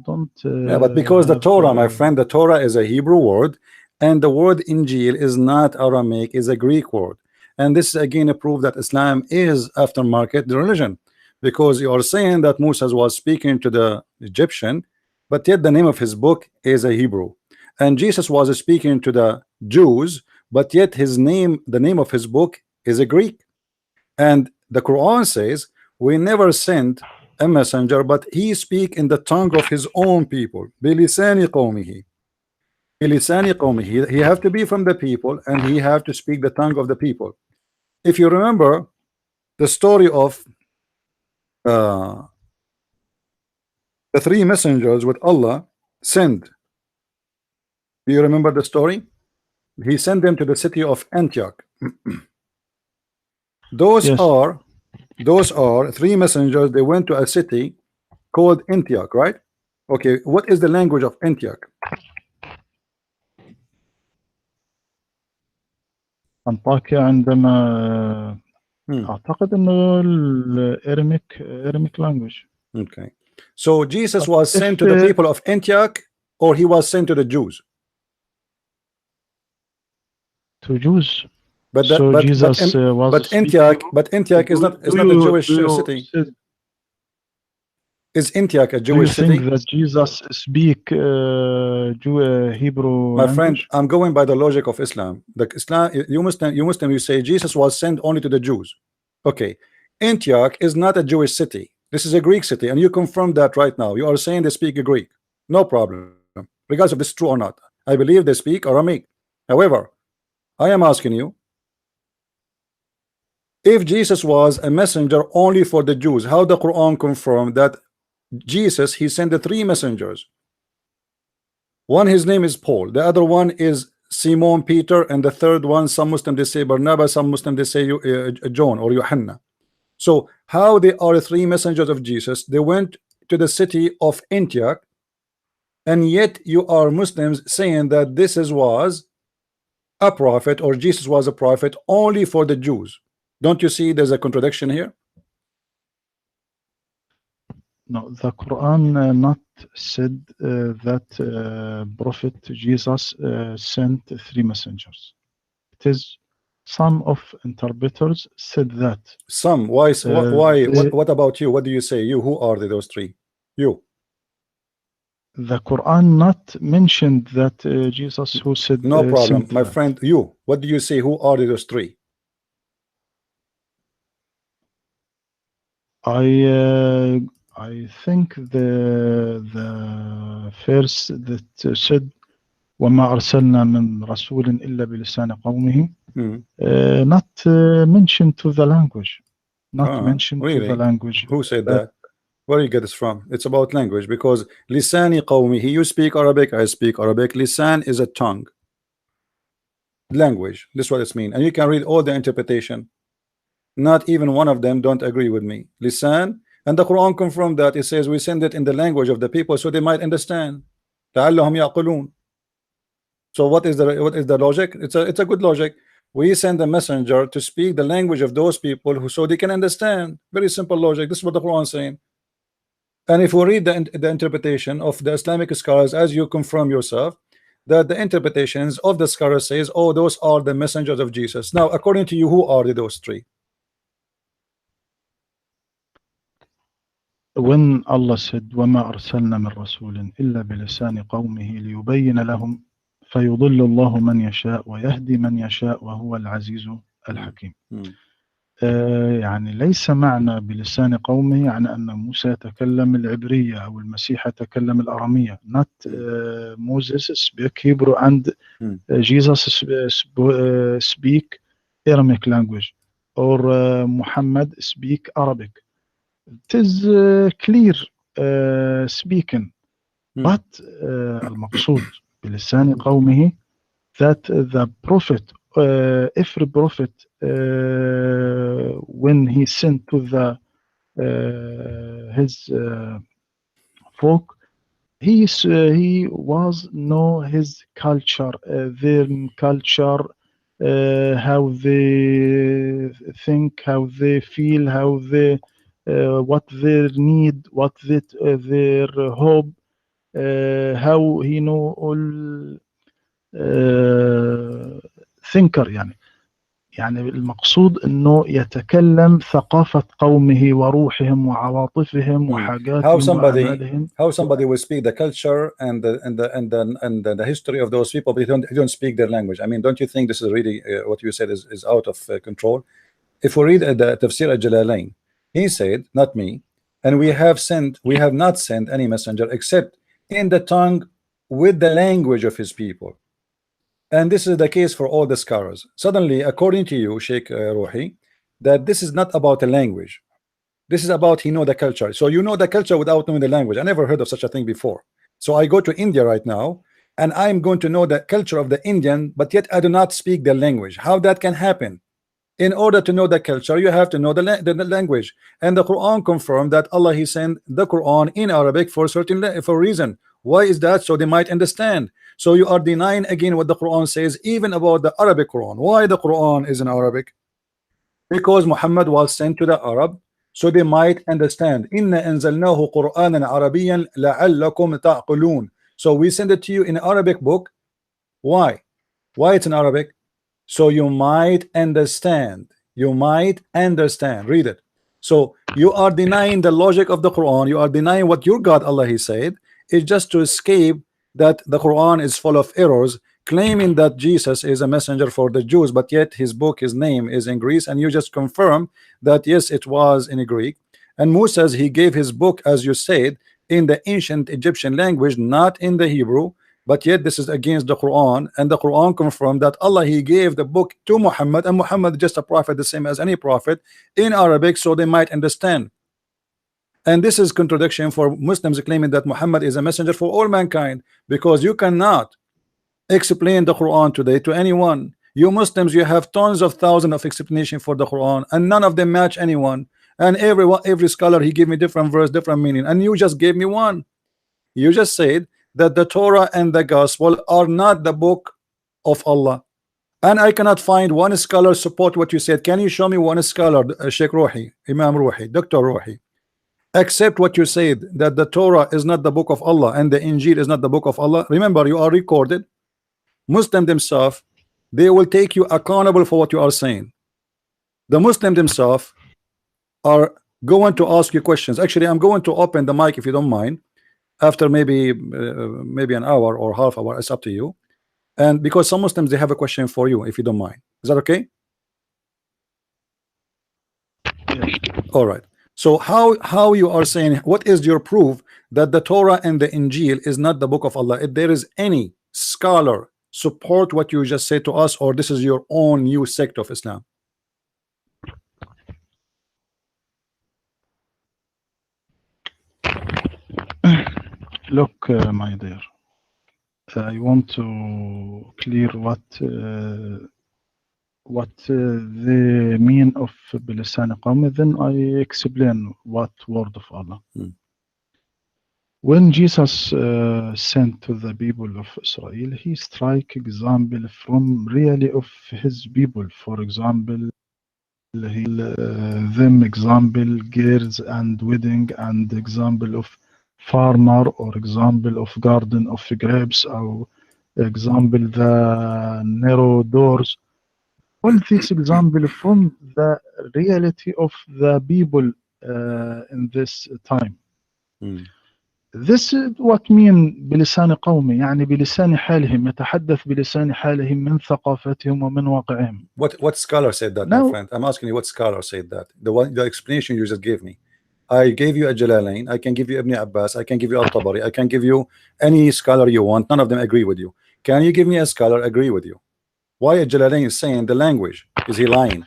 don't Yeah, but because the have. Torah, my friend, the Torah is a Hebrew word, and the word Injil is not Aramaic, is a Greek word. And this is again a proof that Islam is aftermarket religion, because you are saying that Moses was speaking to the Egyptian, but yet the name of his book is a Hebrew, and Jesus was speaking to the Jews, but yet the name of his book is a Greek. And the Quran says we never sent a messenger, but he speak in the tongue of his own people. بِلِسَانِ قَوْمِهِ. بِلِسَانِ قَوْمِهِ. He have to be from the people, and he have to speak the tongue of the people. If you remember the story of uh, the three messengers with Allah sent, do you remember the story? He sent them to the city of Antioch. Those Yes, are three messengers. They went to a city called Antioch, right? Okay, what is the language of Antioch? أنطاكيا عندما Hmm. أعتقد إنه الأراميك language. Okay, so Jesus But was if sent to the people of Antioch, or he was sent to the Jews? to Jews, But that, so Jesus was speaking. but Antioch is not a Jewish city. Is Antioch a Do you Jewish think city? that Jesus speak Hebrew My friend, language? I'm going by the logic of Islam. The Islam, you say Jesus was sent only to the Jews. Okay, Antioch is not a Jewish city. This is a Greek city, and you confirm that right now. You are saying they speak Greek. No problem, regardless if this is true or not. I believe they speak Aramaic. However, I am asking you, if Jesus was a messenger only for the Jews, how the Quran confirmed that Jesus, he sent the three messengers? One, his name is Paul. The other one is Simon Peter, and the third one, some Muslims they say Barnabas, some Muslims they say John or Yohanna. So how they are three messengers of Jesus? They went to the city of Antioch, and yet you are Muslims saying that this was a prophet, or Jesus was a prophet only for the Jews. Don't you see there's a contradiction here? No, the Quran not said that Prophet Jesus sent three messengers. It is some of interpreters said that. Some. Why? Why? The, What about you? What do you say? You, who are those three? You. the Quran not mentioned that Jesus who said No problem, sent my that. friend. You. What do you say? Who are those three? I think the verse that said وما أرسلنا من رسول إلا بلسان قومه not mentioned to the language, not mentioned to the Really? language. Who said that? Where you get this from? It's about language, because lisani qawmihi, you speak Arabic, I speak Arabic. Lisan is a tongue, language. This is what it's mean, and you can read all the interpretation. Not even one of them don't agree with me. Lisan, and the Quran confirmed that. It says we send it in the language of the people so they might understand. لعلهم يعقلون. So what is the logic? It's a good logic. We send a messenger to speak the language of those people who, so they can understand. Very simple logic. This is what the Quran is saying. And if we read the interpretation of the Islamic scholars, as you confirm yourself, that the interpretations of the scholars says, oh, those are the messengers of Jesus. Now, according to you, who are those three? When Allah said وما أرسلنا من رسول إلا بلسان قومه ليبين لهم فيضل الله من يشاء ويهدي من يشاء وهو العزيز الحكيم. يعني ليس معنى بلسان قومه يعني أن موسى يتكلم العبرية أو المسيح يتكلم الأرامية. Not Moses speak Hebrew and Jesus speak Aramaic language, or Muhammad speak Arabic. It is clear speaking, but المقصود بلسان قومه that the prophet, every prophet, when he sent to the his folk, he was know his culture, their culture, how they think, how they feel, how they what their need, what their hope, how he know all thinker. يعني المقصود انه يتكلم ثقافة قومه وروحهم وعواطفهم وحاجاتهم وأعمالهم. How somebody will speak the culture and the history of those people, but he don't speak their language. I mean, don't you think this is really what you said is out of control? If we read the Tafsir al-Jalalain, he said, not me, and we have not sent any messenger except in the tongue with the language of his people. And this is the case for all the scholars. Suddenly, according to you, Sheikh Rohi, that this is not about a language. This is about he know the culture. So you know the culture without knowing the language. I never heard of such a thing before. So I go to India right now, and I'm going to know the culture of the Indian, but yet I do not speak their language. How that can happen? In order to know the culture, you have to know the language. And the Quran confirmed that Allah He sent the Quran in Arabic for a reason. Why is that? So they might understand. So you are denying again what the Quran says, even about the Arabic Quran. Why the Quran is in Arabic? Because Muhammad was sent to the Arab, so they might understand. Inna anzalnahu Qur'anan Arabiyyan la'allakum ta'qulun. So we send it to you in Arabic book. Why? Why it's in Arabic? So you might understand. You might understand. Read it. So you are denying the logic of the Quran. You are denying what your God Allah He said. It's just to escape that the Quran is full of errors, claiming that Jesus is a messenger for the Jews, but yet his book, his name is in Greece, and you just confirm that yes, it was in Greek. And Moses, he gave his book, as you said, in the ancient Egyptian language, not in the Hebrew. But yet this is against the Quran, and the Quran confirmed that Allah He gave the book to Muhammad, and Muhammad just a prophet, the same as any prophet, in Arabic, so they might understand. And this is contradiction for Muslims claiming that Muhammad is a messenger for all mankind, because you cannot explain the Quran today to anyone. You Muslims, you have tons of thousands of explanation for the Quran, and none of them match anyone. And every scholar, he gave me different verse, different meaning, and you just gave me one. You just said that the Torah and the Gospel are not the book of Allah. And I cannot find one scholar support what you said. Can you show me one scholar, Sheikh Rohi, Imam Rohi, Dr. Rohi, accept what you said, that the Torah is not the book of Allah and the Injil is not the book of Allah? Remember, you are recorded. Muslim themselves, they will take you accountable for what you are saying. The Muslim themselves are going to ask you questions. Actually, I'm going to open the mic if you don't mind after maybe an hour or half hour. It's up to you. And because some Muslims, they have a question for you, if you don't mind. Is that okay? All right. So how you are saying, what is your proof that the Torah and the Injil is not the book of Allah? If there is any scholar support what you just said to us, or this is your own new sect of Islam? Look, my dear, I want to clear what the mean of بلسان قوم, then I explain what word of Allah. When Jesus sent to the people of Israel, he strike example from really of his people. For example, he them example girls and wedding, and example of farmer, or example of garden of grapes, or example the narrow doors. All these example from the reality of the people in this time. This is what mean بلسان قومي, يعني بلسان حالهم, يتحدث بلسان حالهم من ثقافتهم ومن واقعهم. What scholar said that, my friend? I'm asking you, what scholar said that? The explanation you just gave me. I gave you a Jalalain, I can give you Ibn Abbas, I can give you al-Tabari, I can give you any scholar you want. None of them agree with you. Can you give me a scholar agree with you? Why a Jalalain is saying the language? Is he lying?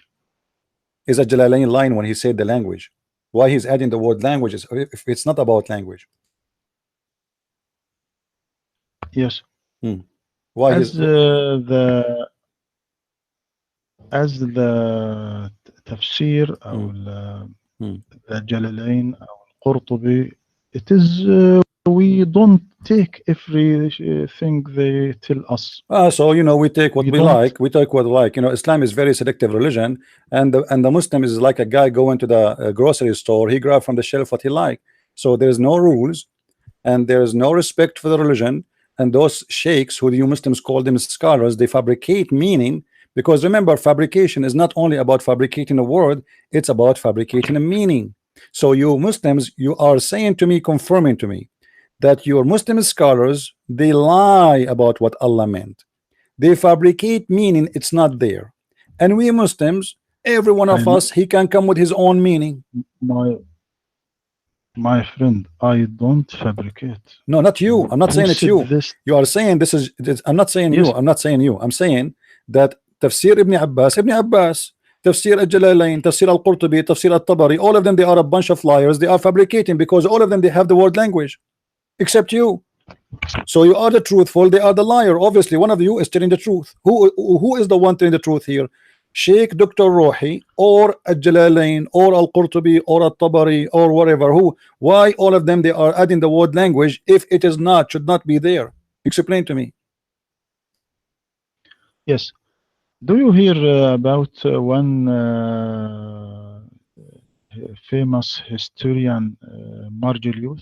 Is a Jalalain lying when he said the language? Why he's adding the word languages if it's not about language? Yes. Why as the tafsir or the Jalalain or Qurtubi, it is we don't take everything they tell us. So you know, we take what we like. We take what we like. You know, Islam is very selective religion, and the Muslim is like a guy going to the grocery store. He grab from the shelf what he like. So there's no rules, and there's no respect for the religion. And those sheikhs, who you Muslims call them scholars, they fabricate meaning. Because remember, fabrication is not only about fabricating a word, it's about fabricating a meaning. So you Muslims, you are saying to me, confirming to me, that your Muslim scholars, they lie about what Allah meant. They fabricate meaning, it's not there. And we Muslims, every one of us, he can come with his own meaning. My friend, I don't fabricate. No, not you. I'm not saying it's you. You are saying this is. I'm not saying you. I'm not saying you. I'm saying that Tafsir Ibn Abbas, Tafsir al-Jalalain, Tafsir al-Qurtubi, Tafsir al-Tabari, all of them, they are a bunch of liars. They are fabricating because all of them, they have the word language, except you. So you are the truthful, they are the liar. Obviously, one of you is telling the truth. Who is the one telling the truth here? Sheikh Dr. Rohi, or al-Jalalain, or al-Qurtubi, or al-Tabari, or whatever. Why all of them, they are adding the word language if it is not, should not be there? Explain to me. Yes. Do you hear about one famous historian, Margilius?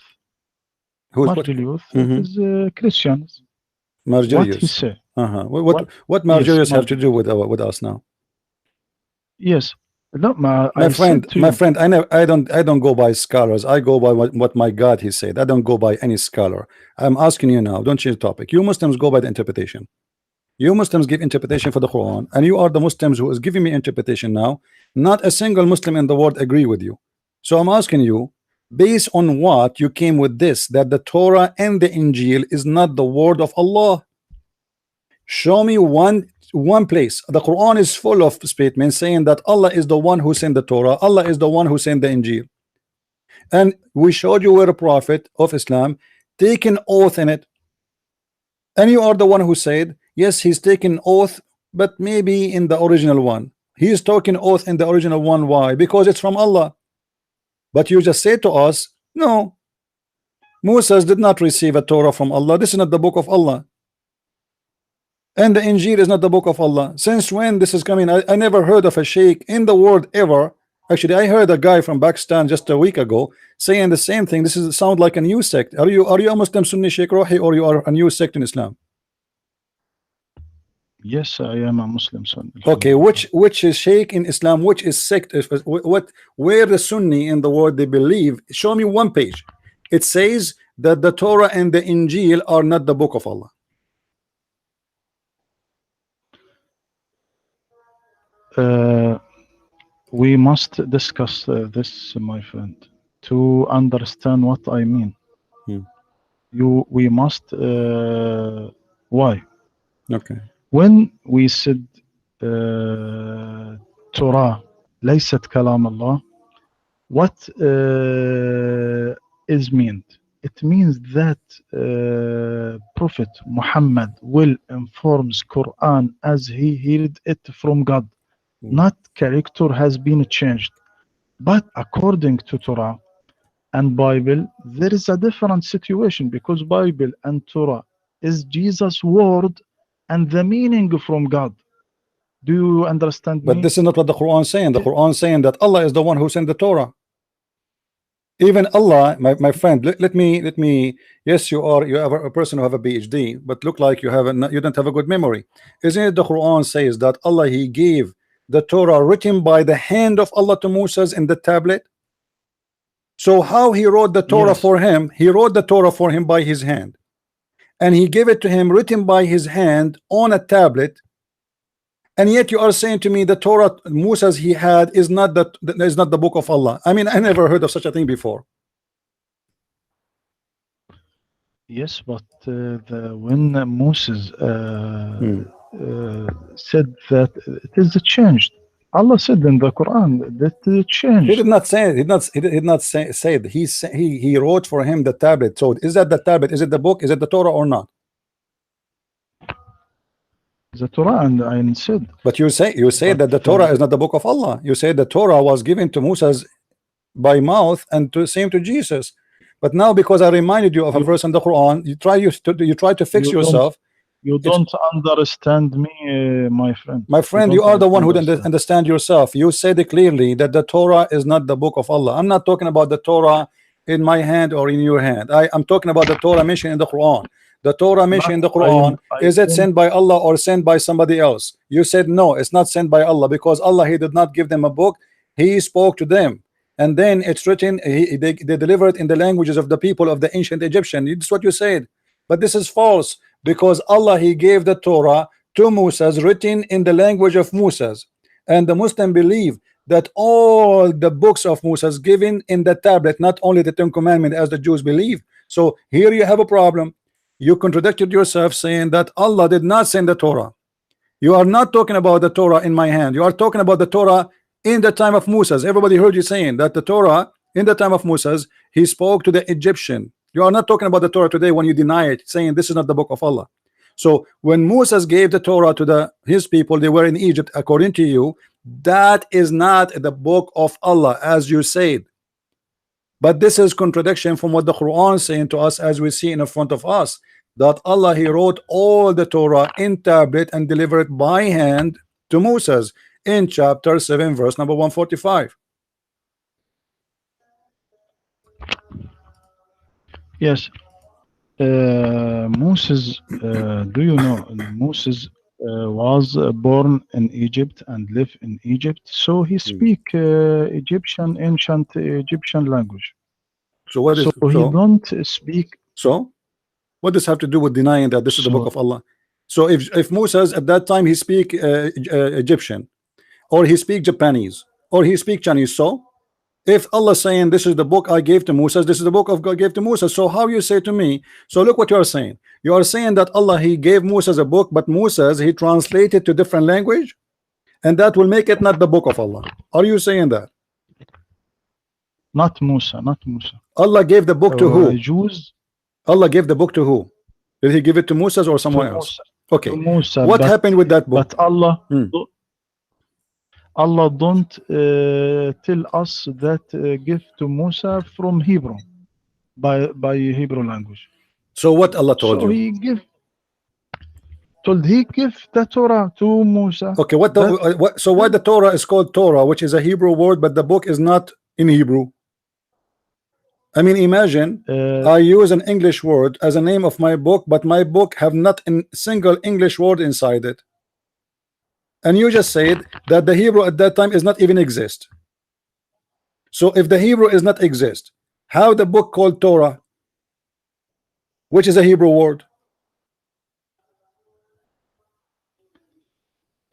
Margilius is Christians. Margilius. What he say? What Margilius have to do with us now? Yes. No, my friend, I don't go by scholars. I go by what my God he said. I don't go by any scholar. I'm asking you now, don't change the topic. You Muslims go by the interpretation. You Muslims give interpretation for the Quran, and you are the Muslims who is giving me interpretation now. Not a single Muslim in the world agree with you. So I'm asking you, based on what you came with this, that the Torah and the Injil is not the word of Allah. Show me one place. The Quran is full of statements saying that Allah is the one who sent the Torah, Allah is the one who sent the Injil. And we showed you where a prophet of Islam taken oath in it. And you are the one who said, yes, he's taken oath, but maybe in the original one. He is taking oath in the original one. Why? Because it's from Allah. But you just say to us, no, Moses did not receive a Torah from Allah. This is not the book of Allah. And the Injil is not the book of Allah. Since when this is coming? I never heard of a sheikh in the world ever. Actually, I heard a guy from Pakistan just a week ago saying the same thing. This is sound like a new sect. Are you a Muslim Sunni Sheikh Rohi, or you are a new sect in Islam? Yes, I am a Muslim son. Okay, which is sheikh in Islam, which is sect, where the Sunni in the world they believe? Show me one page. It says that the Torah and the Injil are not the book of Allah. We must discuss this, my friend, to understand what I mean. We must. Why? Okay. When we said Torah ليست كلام الله, what is meant? It means that Prophet Muhammad will informs Quran as he heard it from God. Not character has been changed. But according to Torah and Bible, there is a different situation, because Bible and Torah is Jesus' word and the meaning from God. Do you understand me? But this is not what the Quran is saying. The Quran is saying that Allah is the one who sent the Torah. Even Allah, my friend, let me. Yes, you have a person who have a PhD, but look like you don't have a good memory. Isn't it the Quran says that Allah, he gave the Torah written by the hand of Allah to Moses in the tablet? So how he wrote the Torah for him? He wrote the Torah for him by his hand, and he gave it to him written by his hand on a tablet. And yet you are saying to me the Torah Moses he had is not the book of Allah. I mean, I never heard of such a thing before. Yes, but when Moses said that it is changed, Allah said in the Quran that it changed. He did not say it. He did not say it. He wrote for him the tablet. So is that the tablet? Is it the book? Is it the Torah or not? The Torah, and I said. But you say that the Torah is not the book of Allah. You say the Torah was given to Moses by mouth and to same to Jesus. But now, because I reminded you of a verse in the Quran, you try to fix yourself. You don't understand me, my friend. My friend, you are the one who doesn't understand yourself. You said clearly that the Torah is not the book of Allah. I'm not talking about the Torah in my hand or in your hand. I'm talking about the Torah mentioned in the Quran. The Torah mentioned in the Quran, is it sent by Allah or sent by somebody else? You said no, it's not sent by Allah, because Allah, he did not give them a book. He spoke to them, and then it's written, they delivered in the languages of the people of the ancient Egyptian. This is what you said. But this is false, because Allah, he gave the Torah to Moses written in the language of Moses, and the Muslim believe that all the books of Moses given in the tablet, not only the Ten Commandments as the Jews believe. So here you have a problem. You contradicted yourself, saying that Allah did not send the Torah. You are not talking about the Torah in my hand. You are talking about the Torah in the time of Moses. Everybody heard you saying that the Torah in the time of Moses, he spoke to the Egyptian. You are not talking about the Torah today when you deny it, saying this is not the book of Allah. So when Moses gave the Torah to his people, they were in Egypt, according to you, that is not the book of Allah, as you said. But this is contradiction from what the Quran is saying to us, as we see in front of us, that Allah, he wrote all the Torah in tablet and delivered by hand to Moses in chapter 7 verse number 145. Yes. Moses, do you know Moses was born in Egypt and lived in Egypt, so he speak ancient Egyptian language. So what is he don't speak. So what does have to do with denying that this is the book of Allah? So if Moses at that time he speak Egyptian, or he speak Japanese, or he speak Chinese, so if Allah saying this is the book I gave to Moses, this is the book of God gave to Moses, so how you say to me? So look what you are saying. You are saying that Allah, he gave Moses a book, but Moses, he translated to different language, and that will make it not the book of Allah. Are you saying that? Not Musa. Allah gave the book to who? Jews. Allah gave the book to who? Did he give it to Moses or someone else? Okay. Musa, what happened with that book? But Allah don't tell us that give to Musa from Hebrew. by Hebrew language. So what Allah told So you? he give the Torah to Musa. Okay, what That the what? So why the Torah is called Torah, which is a Hebrew word, but the book is not in Hebrew? I mean, imagine I use an English word as a name of my book, but my book have not a single English word inside it. And you just said that the Hebrew at that time is not even exist. So if the Hebrew is not exist, how the book called Torah, which is a Hebrew word?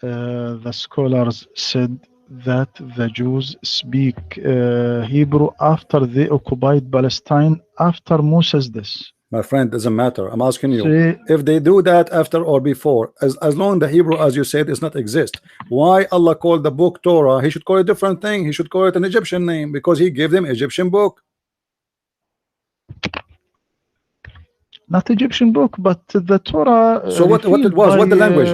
the scholars said that the Jews speak Hebrew after they occupied Palestine after Moses' death. My friend, doesn't matter. I'm asking you, See, if they do that after or before, as long the Hebrew, as you said, does not exist, why Allah called the book Torah? He should call it a different thing. He should call it an Egyptian name, because he gave them Egyptian book. not Egyptian book, but the Torah So what it revealed was? by What the language?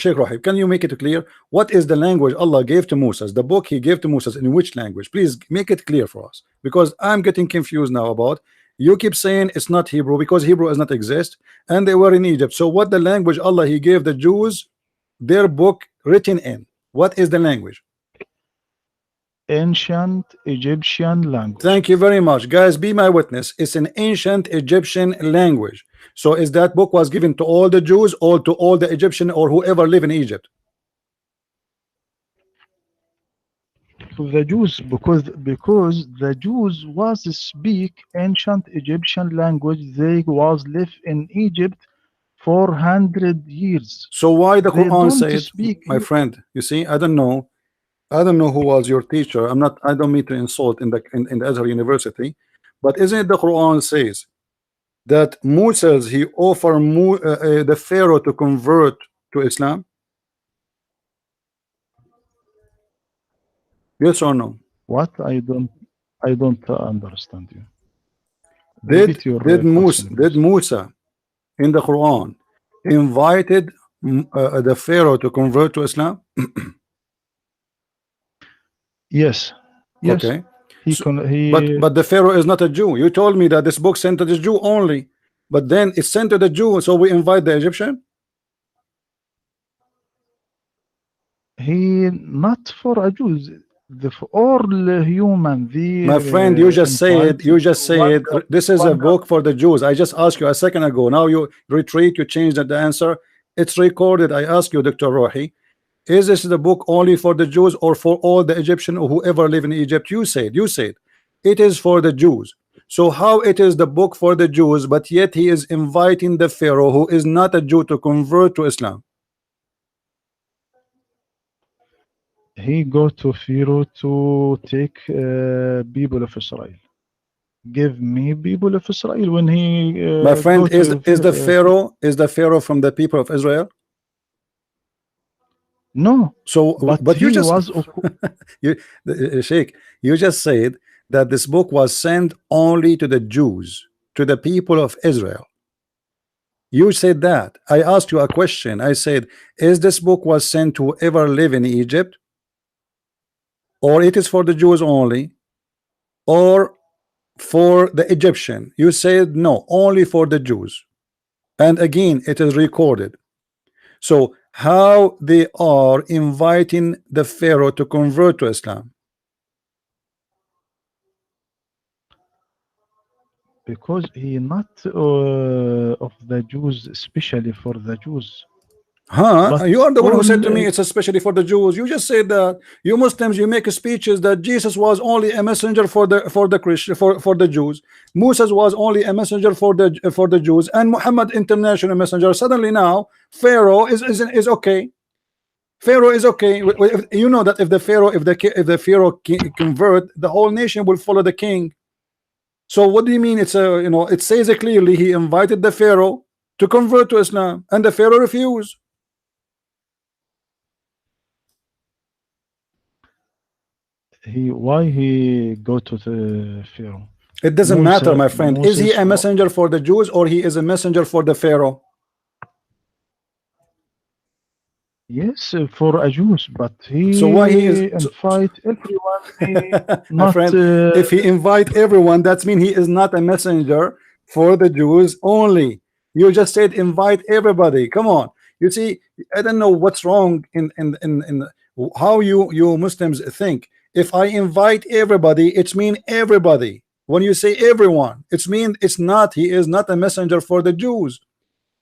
Sheikh Rohi, can you make it clear? What is the language Allah gave to Moses? The book he gave to Moses in which language? Please make it clear for us, because I'm getting confused now about. You keep saying it's not Hebrew because Hebrew does not exist, and they were in Egypt. So what the language Allah he gave the Jews their book written in? What is the language? ancient Egyptian language. Thank you very much, guys. Be my witness. It's an ancient Egyptian language. So is that book was given to all the Jews or to all the Egyptian or whoever live in Egypt? To the Jews, because the Jews was speak ancient Egyptian language. They was live in Egypt for 100 years. So why the They Quran don't said, speak. my friend, you see, I don't know who was your teacher. I don't mean to insult in the Azhar University, but isn't it the Quran says that Moses he offered the Pharaoh to convert to Islam? Yes or no? What? I don't understand you. Did Repeat your did Musa question, did please. Musa in the Quran invited the Pharaoh to convert to Islam? Yes, yes. Okay. He So, con he but the Pharaoh is not a Jew. You told me that this book sent to the Jew only, but then it's sent to the Jew, so we invite the Egyptian. he not for a Jews. The for all human. My friend, The invite you just one said God. this is a One God. book for the Jews. I just asked you a second ago. Now you retreat, you changed the answer. It's recorded. I asked you, Dr. Rohi, is this the book only for the Jews or for all the Egyptian or whoever live in Egypt? You said it is for the Jews. So how it is the book for the Jews, but yet he is inviting the Pharaoh who is not a Jew to convert to Islam? He go to Pharaoh to take people of Israel. Give me people of Israel. When he My go friend, to is the Pharaoh from the people of Israel? no, So, but but you he just was you, Sheikh, you just said that this book was sent only to the Jews, to the people of Israel. You said that. I asked you a question. I said, is this book was sent to whoever live in Egypt, or it is for the Jews only, or for the Egyptian? You said no, only for the Jews. And again, it is recorded. So how they are inviting the Pharaoh to convert to Islam? because he not of the Jews, especially for the Jews, Huh? but You are the one who all said to me it's especially for the Jews. You just said that you Muslims you make speeches that Jesus was only a messenger for the Christian for the Jews. Moses was only a messenger for the Jews, and Muhammad international messenger. Suddenly now Pharaoh is okay. Pharaoh is okay. You know that if the Pharaoh if the Pharaoh convert, the whole nation will follow the king. So what do you mean? It's a it says it clearly. He invited the Pharaoh to convert to Islam, and the Pharaoh refused. why he go to the Pharaoh? It doesn't matter, my friend. Is he Moses. a messenger for the Jews or he is a messenger for the Pharaoh? Yes, for a Jews, but So why he is he invite everyone. He my not. friend, if he invite everyone, that means he is not a messenger for the Jews only. You just said invite everybody. Come on. You see, I don't know what's wrong in how you Muslims think. If I invite everybody, it's mean everybody. When you say everyone, it's mean it's not. He is not a messenger for the Jews.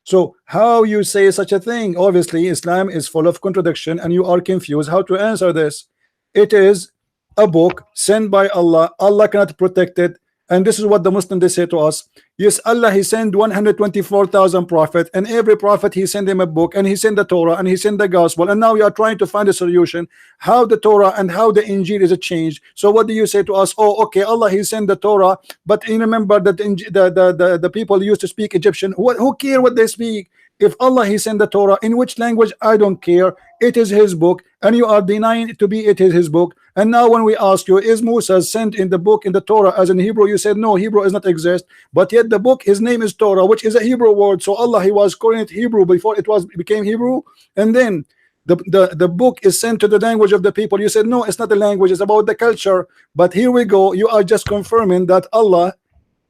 So how you say such a thing? Obviously, Islam is full of contradiction, and you are confused how to answer this. It is a book sent by Allah. Allah cannot protect it. And this is what the Muslim they say to us. Yes, Allah he sent 124,000 prophets, and every prophet he sent him a book, and he sent the Torah, and he sent the gospel, and now you are trying to find a solution how the Torah and how the Injil is a change. So what do you say to us? Oh, okay, Allah he sent the Torah, but you remember that the people used to speak Egyptian. Who care what they speak? If Allah he sent the Torah in which language, I don't care. It is his book, and you are denying it to be it is his book. And now when we ask you, is Musa sent in the book in the Torah as in Hebrew, you said no, Hebrew does not exist. But yet the book, his name is Torah, which is a Hebrew word. So Allah he was calling it Hebrew before it became Hebrew. And then the book is sent to the language of the people. You said no, it's not the language, it's about the culture. But here we go, you are just confirming that Allah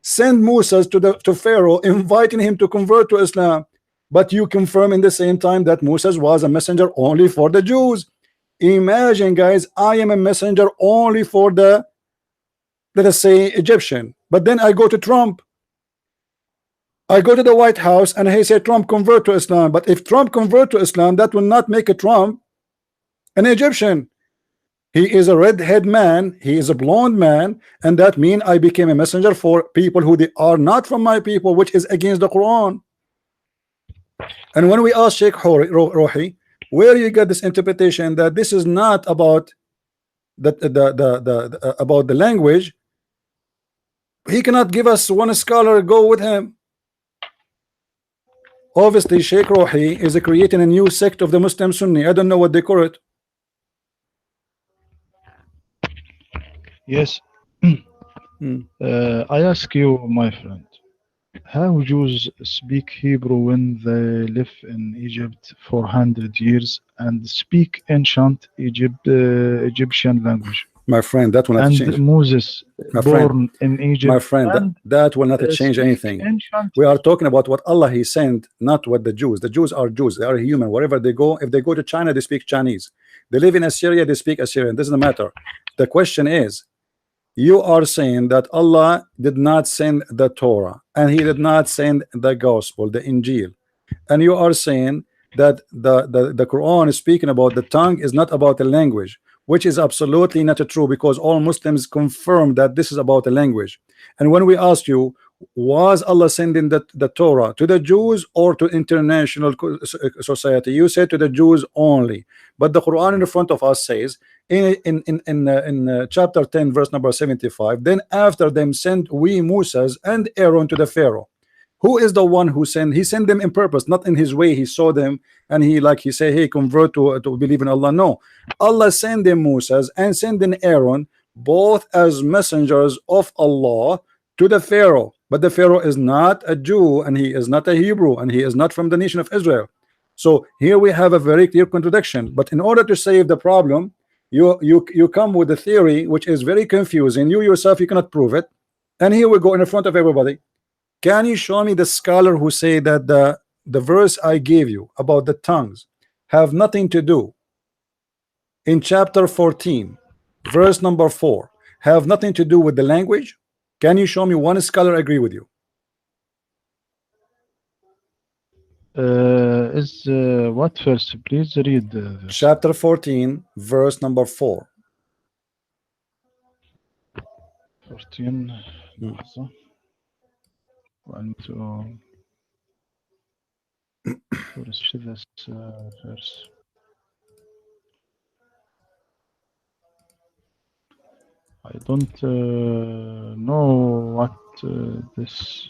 sent Musa to Pharaoh, inviting him to convert to Islam. But you confirm in the same time that Moses was a messenger only for the Jews. Imagine, guys, I am a messenger only for the, let us say, Egyptian. But then I go to Trump. I go to the White House and he said Trump convert to Islam. But if Trump convert to Islam, that will not make a Trump an Egyptian. He is a redhead man, he is a blonde man, and that means I became a messenger for people who they are not from my people, which is against the Quran. And when we ask Sheikh Rohi, where you get this interpretation that this is not about about the language, he cannot give us one scholar go with him. Obviously, Sheikh Rohi is creating a new sect of the Muslim Sunni. I don't know what they call it. Yes. I ask you, my friend, how Jews speak Hebrew when they live in Egypt for 100 years and speak ancient Egyptian language? My friend, that will not change. Moses My born friend, in Egypt. My friend, that will not change anything. Ancient. We are talking about what Allah he sent, not what the Jews. The Jews are Jews. They are human. Wherever they go, if they go to China, they speak Chinese. They live in Assyria, they speak Assyrian. Doesn't matter. The question is, you are saying that Allah did not send the Torah and he did not send the gospel, the Injil, and you are saying that the Quran is speaking about the tongue is not about the language, which is absolutely not true, because all Muslims confirm that this is about the language. And when we ask you, was Allah sending the Torah to the Jews or to international society, you said to the Jews only. But the Quran in front of us says in chapter 10 verse number 75, then after them sent we Moses and Aaron to the Pharaoh. Who is the one who sent? He sent them in purpose, not in his way. He saw them and he say, hey, convert to believe in Allah. No, Allah sent them Moses and sent them Aaron, both as messengers of Allah to the Pharaoh. But the Pharaoh is not a Jew, and he is not a Hebrew, and he is not from the nation of Israel. So here we have a very clear contradiction. But in order to save the problem, you come with a theory which is very confusing. You yourself, you cannot prove it. And here we go in front of everybody. Can you show me the scholar who say that the verse I gave you about the tongues have nothing to do in chapter 14 verse number 4 have nothing to do with the language? Can you show me one scholar agree with you? What verse? Please read. Chapter 14 verse number 4. 14. Want to see this verse. I don't know what this.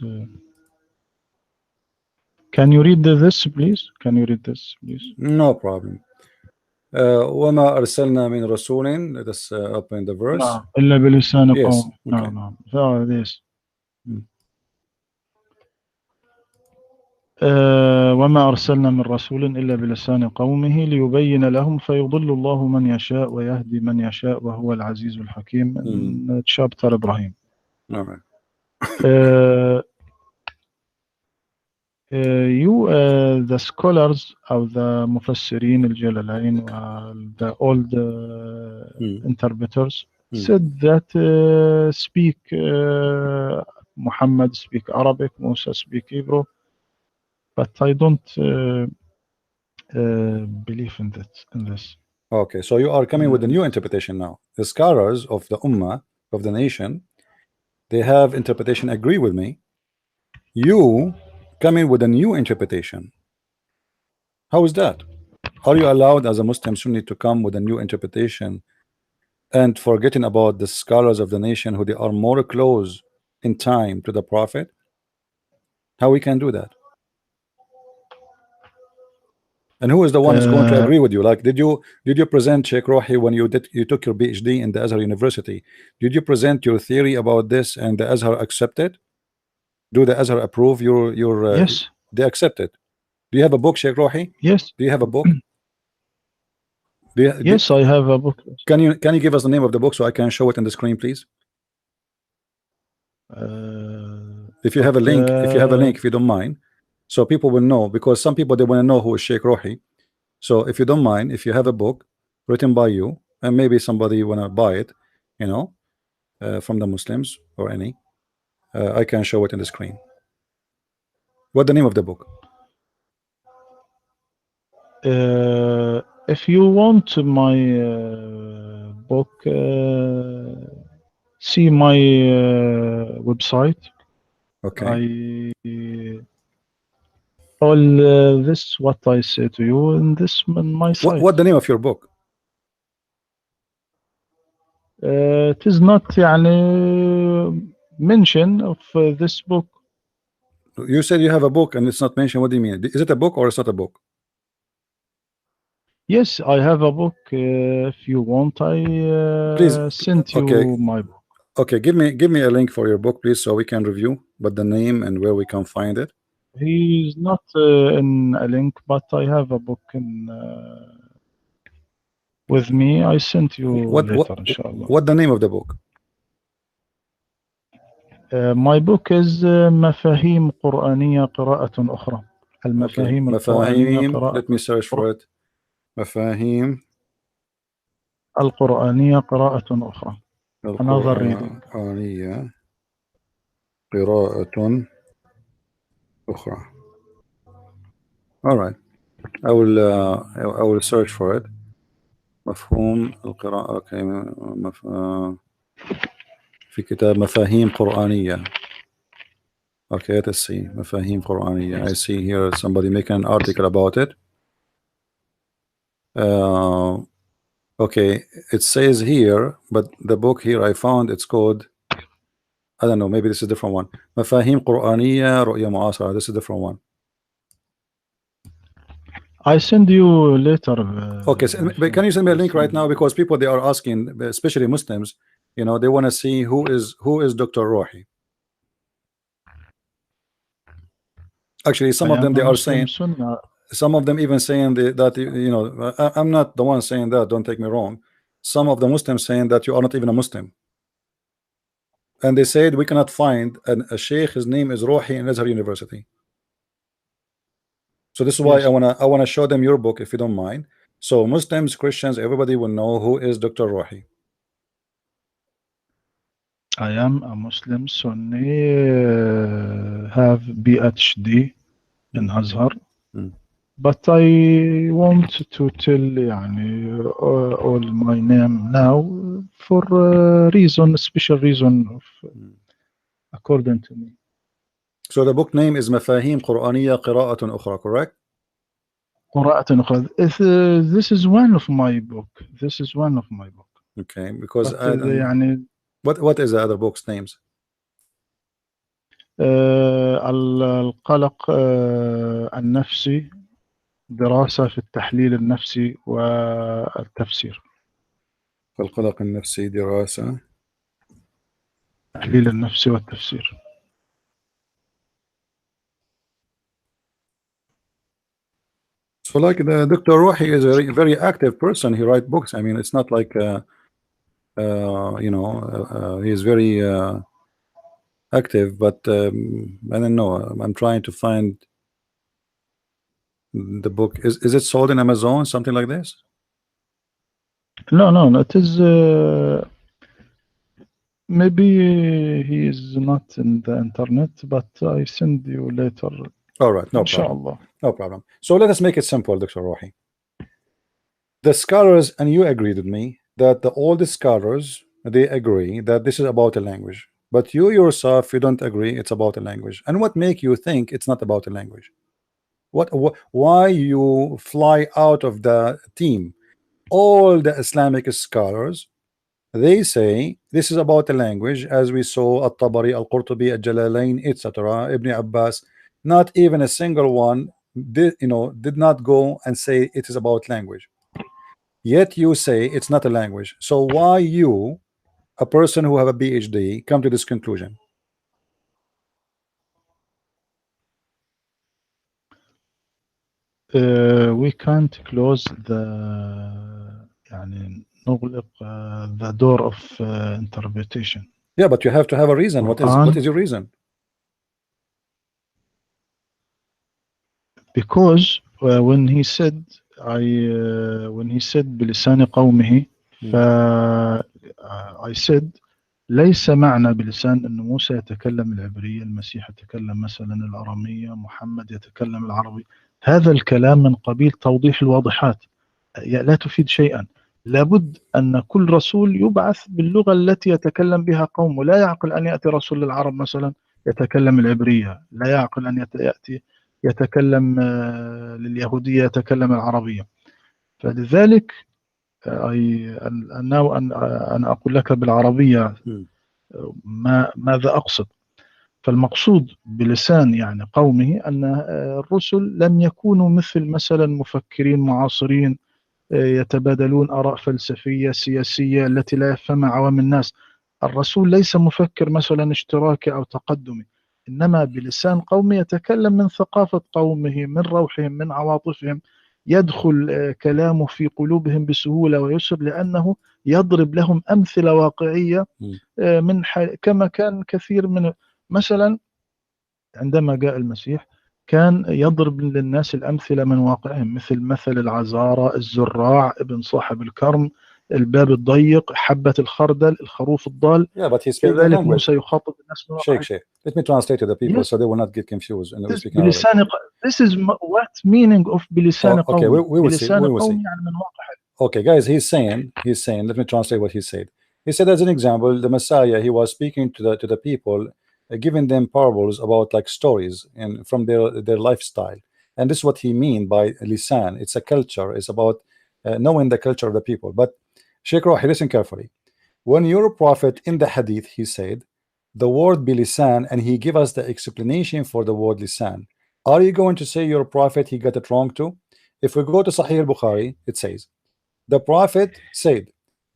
Can you read this, please? Can you read this, please? No problem. وما أرسلنا من رسول. Let us open the verse. No, إلا بلسان Yes. قوم. No, no. So this. وما أرسلنا من رسول إلا بلسان قومه ليبين لهم فيضل الله من يشاء ويهدي من يشاء وهو العزيز الحكيم in chapter Ibrahim. All right. The scholars of the Mufassirin al-Jalalain, the old interpreters said that speak Muhammad speak Arabic, Musa speak Hebrew, but I don't believe in this. Okay, so you are coming with a new interpretation now. The scholars of the Ummah, of the nation, they have interpretation agree with me. You coming with a new interpretation. How is that? Are you allowed as a Muslim Sunni to come with a new interpretation and forgetting about the scholars of the nation who they are more close in time to the Prophet? How we can do that? And who is the one who's going to agree with you? Like, did you present Sheikh Rohi when you took your PhD in the Azhar University? Did you present your theory about this and the Azhar accepted? Do the Azhar approve your yes, they accept it? Do you have a book, Sheikh Rohi? yes, Do you have a book? yes, I have a book. Can you give us the name of the book so I can show it on the screen, please? If you have a link, if you don't mind, so people will know, because some people they want to know who is Sheikh Rohi. So if you don't mind, if you have a book written by you and maybe somebody wanna buy it, you know, from the Muslims or any, I can show it in the screen. What the name of the book? If you want my book, see my website. Okay. All this what I say to you in this in my site. What the name of your book? It is not يعني mention of this book. You said you have a book and it's not mentioned. What do you mean? Is it a book or it's not a book? Yes, I have a book. If you want, I please send you my book. Okay, give me a link for your book, please, so we can review, but the name and where we can find it. He's not in a link, but I have a book in with me. I sent you later, inshallah. What the name of the book? My book is مفاهيم قرآنية قراءة أخرى. المفاهيم القرآنية قراءة. Let me search for it. مفاهيم القرآنية قراءة أخرى. Another reading. القرآنية قراءة أخرى. All right. I will search for it. مفهوم القراءة. Okay. في كتاب مفاهيم قرآنية. Okay, let's see. مفاهيم قرآنية. I see here somebody making an article about it. Okay, it says here, but the book here I found, it's called, I don't know, maybe this is a different one. مفاهيم قرآنية رؤية معاصرة. This is a different one. I send you later. Okay, but can you send me a link right now, because people they are asking, especially Muslims, you know, they want to see who is Dr. Rohi. Actually, some of them they are saying, some of them even saying that you know, I'm not the one saying that, don't take me wrong. Some of the Muslims saying that you are not even a Muslim, and they said we cannot find a sheikh, his name is Rohi in Azhar University. So this is why I wanna show them your book, if you don't mind, so Muslims, Christians, everybody will know who is Dr. Rohi. I am a Muslim Sunni, have PhD in Azhar, but I want to tell يعني, all my name now for a reason, a special reason of, according to me. So the book name is مفاهيم قرآنية قراءة أخرى, correct? قراءة أخرى. This is one of my book. This is one of my book. Okay, because يعني what is the other book's names? القلق النفسي، دراسة في التحليل النفسي والتفسير. القلق النفسي، دراسة التحليل النفسي والتفسير. So like the Dr. Rohi is a very active person. He write books. I mean, it's not like he's very active, but I don't know. I'm trying to find the book. Is it sold in Amazon, something like this? No, no, it is. Maybe he is not in the internet, but I send you later. All right, no problem. Inshallah. No problem. So let us make it simple, Dr. Rohi. The scholars, and you agreed with me, that all the scholars, they agree that this is about a language. But you yourself, you don't agree it's about a language. And what make you think it's not about a language? Why you fly out of the team? All the Islamic scholars, they say this is about a language, as we saw At-Tabari, Al-Qurtubi, Al-Jalalain, etc., Ibn Abbas. Not even a single one did not go and say it is about language. Yet you say it's not a language. So why you, a person who have a PhD, come to this conclusion? We can't close the يعني نغلق the door of interpretation. Yeah, but you have to have a reason. What is your reason? Because when he said بلسان قومه I said ليس معنى بلسان أن موسى يتكلم العبرية، المسيح يتكلم مثلا الأرامية، محمد يتكلم العربي. هذا الكلام من قبيل توضيح الواضحات، لا تفيد شيئا. لابد أن كل رسول يبعث باللغة التي يتكلم بها قومه. لا يعقل أن يأتي رسول للعرب مثلا يتكلم العبرية، لا يعقل أن يأتي يتكلم لليهودية يتكلم العربية. فلذلك أنا أقول لك بالعربية ماذا أقصد. فالمقصود بلسان يعني قومه أن الرسل لم يكونوا مثل مثلا مفكرين معاصرين يتبادلون آراء فلسفية سياسية التي لا يفهمها عوام الناس. الرسول ليس مفكر مثلا اشتراكي أو تقدمي، إنما بلسان قومه يتكلم من ثقافة قومه، من روحهم، من عواطفهم، يدخل كلامه في قلوبهم بسهولة ويسر، لأنه يضرب لهم أمثلة واقعية من كما كان كثير من مثلا عندما جاء المسيح كان يضرب للناس الأمثلة من واقعهم، مثل مثل العزارة، الزراع، ابن صاحب الكرم، الباب الضيق، حبة الخردل، الخروف الضال. كذلك موسى يخاطب الناس من واقعهم. Sheikh, let me translate to the people so they will not get confused. This is what meaning of بلسان قوم. Okay, we will see. يعني من واقعهم. Okay, guys, he's saying, let me translate what he said. He said, as an example, the Messiah, he was speaking to the people, giving them parables about like stories and from their lifestyle. And this is what he mean by lisan. It's a culture. It's about knowing the culture of the people. But Sheikh Rohi, listen carefully. When your prophet in the hadith, he said the word bilisan, and he give us the explanation for the word lisan. Are you going to say your prophet, he got it wrong too? If we go to Sahih al-Bukhari, it says, the prophet said,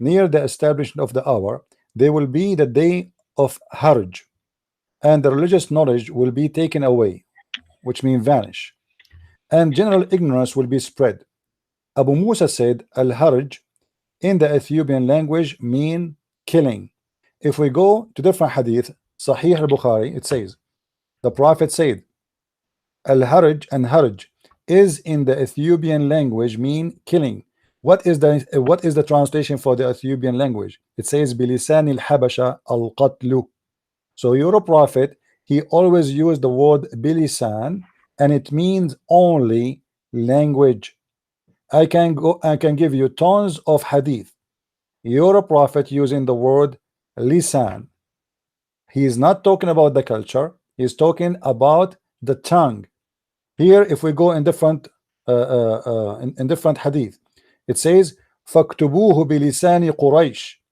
near the establishment of the hour, there will be the day of harj, and the religious knowledge will be taken away, which means vanish, and general ignorance will be spread. Abu Musa said, al-harj in the Ethiopian language mean killing. If we go to different hadith, Sahih al-Bukhari, it says, the prophet said, al-harj and harj is in the Ethiopian language mean killing. What is the translation for the Ethiopian language? It says bilisan al-habasha al-qatlu. So your prophet, he always used the word bilisan, and it means only language. I can give you tons of hadith. Your prophet using the word lisan. He is not talking about the culture. He is talking about the tongue. Here, if we go in different different hadith, it says فاكتبوه بلسان قريش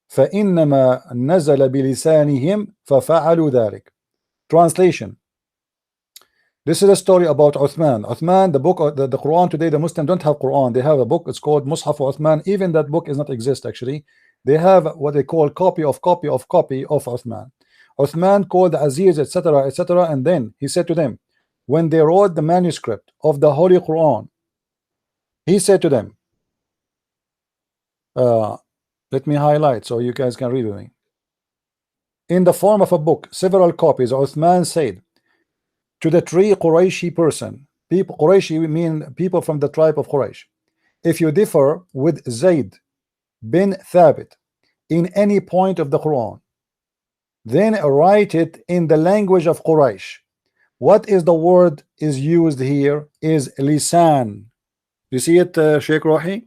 فإنما نزل بلسانهم ففعلوا ذلك. Translation: this is a story about Uthman. Uthman, the book, the Quran today, the Muslims don't have Quran. They have a book. It's called Mushaf Uthman. Even that book does not exist actually. They have what they call copy of Uthman. Uthman called Aziz, etc., etc., and then he said to them, when they wrote the manuscript of the Holy Quran, He said to them, let me highlight so you guys can read with me. In the form of a book, several copies, Uthman said to the three Qurayshi person, people Qurayshi mean people from the tribe of Quraysh, if you differ with Zayd bin Thabit in any point of the Quran, then write it in the language of Quraysh. What is the word is used here is lisan. You see it, Sheikh Rohi?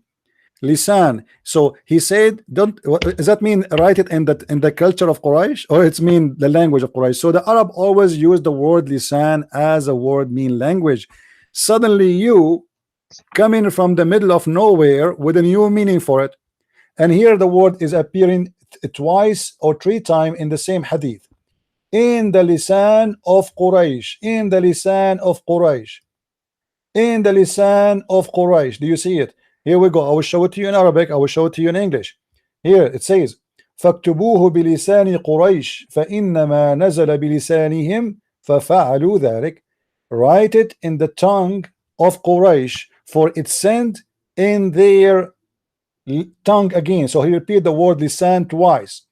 Lisan. So he said, don't. Does that mean write it in the culture of Quraysh, or it's mean the language of Quraysh? So the Arab always use the word lisan as a word mean language. Suddenly you coming from the middle of nowhere with a new meaning for it, and here the word is appearing twice or three times in the same hadith. In the lisan of Quraysh, in the lisan of Quraysh, in the lisan of Quraysh. Do you see it? Here we go. I will show it to you in Arabic. I will show it to you in English. Here it says, فاكتبوه بلسان قريش فإنما نزل بلسانهم ففعلوا ذلك. Write it in the tongue of Quraysh, for it sent in their tongue again. So he repeat the word lisan twice.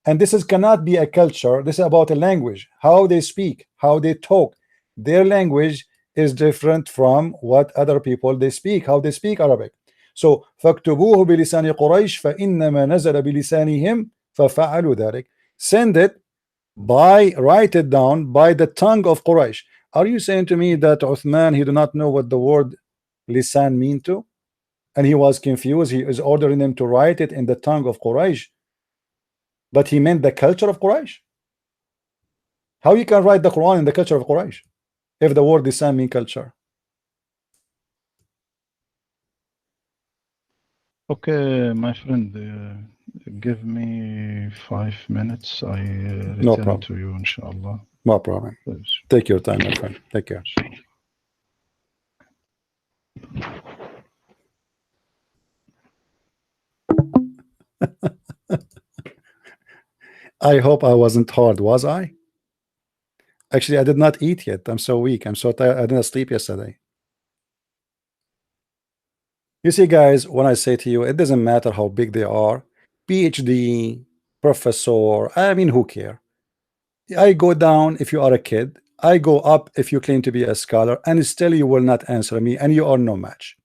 And this is cannot be a culture. This is about a language, how they speak, how they talk. Their language is different from what other people they speak, how they speak Arabic. So فاكتبوه بلسان قريش فإنما نزل بلسانهم ففعلوا ذلك. Send it by, write it down by the tongue of Quraysh. Are you saying to me that Uthman, he do not know what the word lisan mean to, and he was confused? He is ordering them to write it in the tongue of Quraysh, but he meant the culture of Quraysh. How you can write the Quran in the culture of Quraysh if the word lisan mean culture? Okay, my friend, give me 5 minutes. I No return problem. to you, inshallah. No problem. Please. Take your time, my friend. Take care. I hope I wasn't hard, was I? Actually, I did not eat yet. I'm so weak. I'm so tired. I didn't sleep yesterday. You see, guys, when I say to you, it doesn't matter how big they are, PhD, professor, I mean, who care? I go down if you are a kid. I go up if you claim to be a scholar, and still you will not answer me, and you are no match.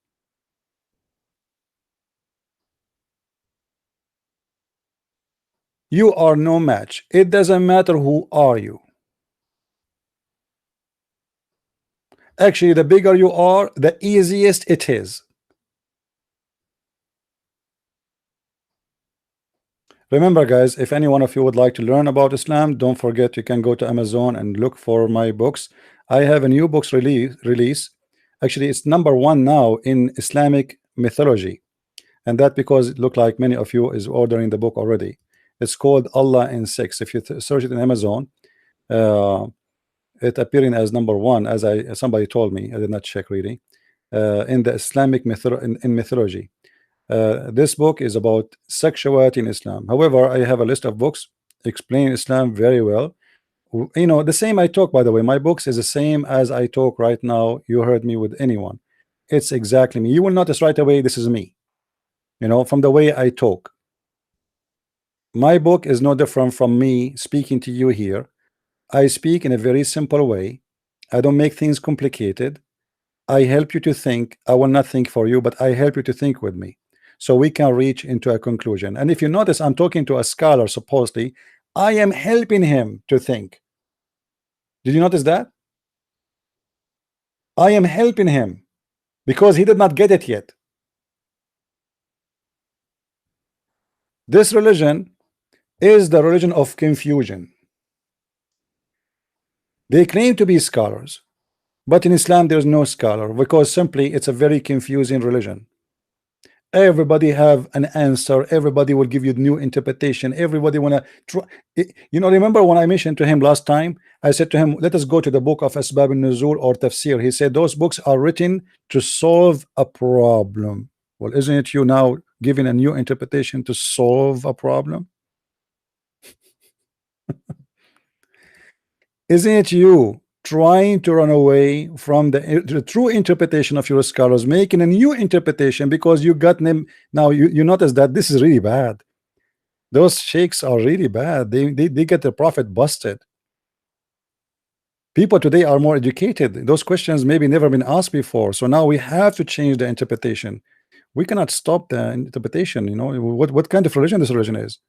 You are no match. It doesn't matter who are you. Actually, the bigger you are, the easiest it is. Remember, guys, if any one of you would like to learn about Islam, don't forget you can go to Amazon and look for my books. I have a new books release. Actually, it's #1 now in Islamic mythology, and that because it looked like many of you is ordering the book already. It's called Allah in 6. If you search it in Amazon, it appearing as #1, as somebody told me. I did not check really. In the Islamic mythology. This book is about sexuality in Islam. However, I have a list of books explain Islam very well. You know, the same I talk, by the way, my books is the same as I talk right now. You heard me with anyone. It's exactly me. You will notice right away this is me, you know, from the way I talk. My book is no different from me speaking to you here. I speak in a very simple way. I don't make things complicated. I help you to think. I will not think for you, but I help you to think with me, so we can reach into a conclusion. And if you notice, I'm talking to a scholar, supposedly. I am helping him to think. Did you notice that? I am helping him because he did not get it yet. This religion is the religion of confusion. They claim to be scholars, but in Islam there's no scholar, because simply it's a very confusing religion. Everybody have an answer. Everybody will give you new interpretation. Everybody wanna try. You know, remember when I mentioned to him last time, I said to him, let us go to the book of Asbab al-Nuzul or Tafsir. He said those books are written to solve a problem. Well, isn't it you now giving a new interpretation to solve a problem? Isn't it you trying to run away from the true interpretation of your scholars, making a new interpretation because you got them. Now you notice that this is really bad. Those sheikhs are really bad. They get the prophet busted. People today are more educated. Those questions maybe never been asked before. So now we have to change the interpretation. We cannot stop the interpretation. You know what kind of religion this religion is?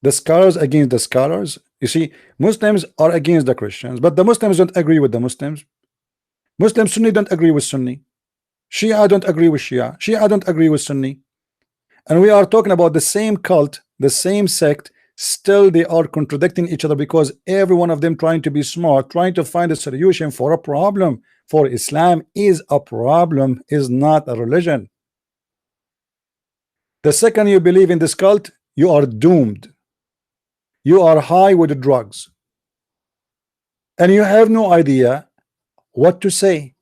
The scholars against the scholars. You see, Muslims are against the Christians, but the Muslims don't agree with the Muslims. Muslim Sunni don't agree with Sunni. Shia don't agree with Shia. Shia don't agree with Sunni. And we are talking about the same cult, the same sect. Still they are contradicting each other because every one of them trying to be smart, trying to find a solution for a problem. For Islam is a problem, is not a religion. The second you believe in this cult, you are doomed. You are high with drugs and you have no idea what to say.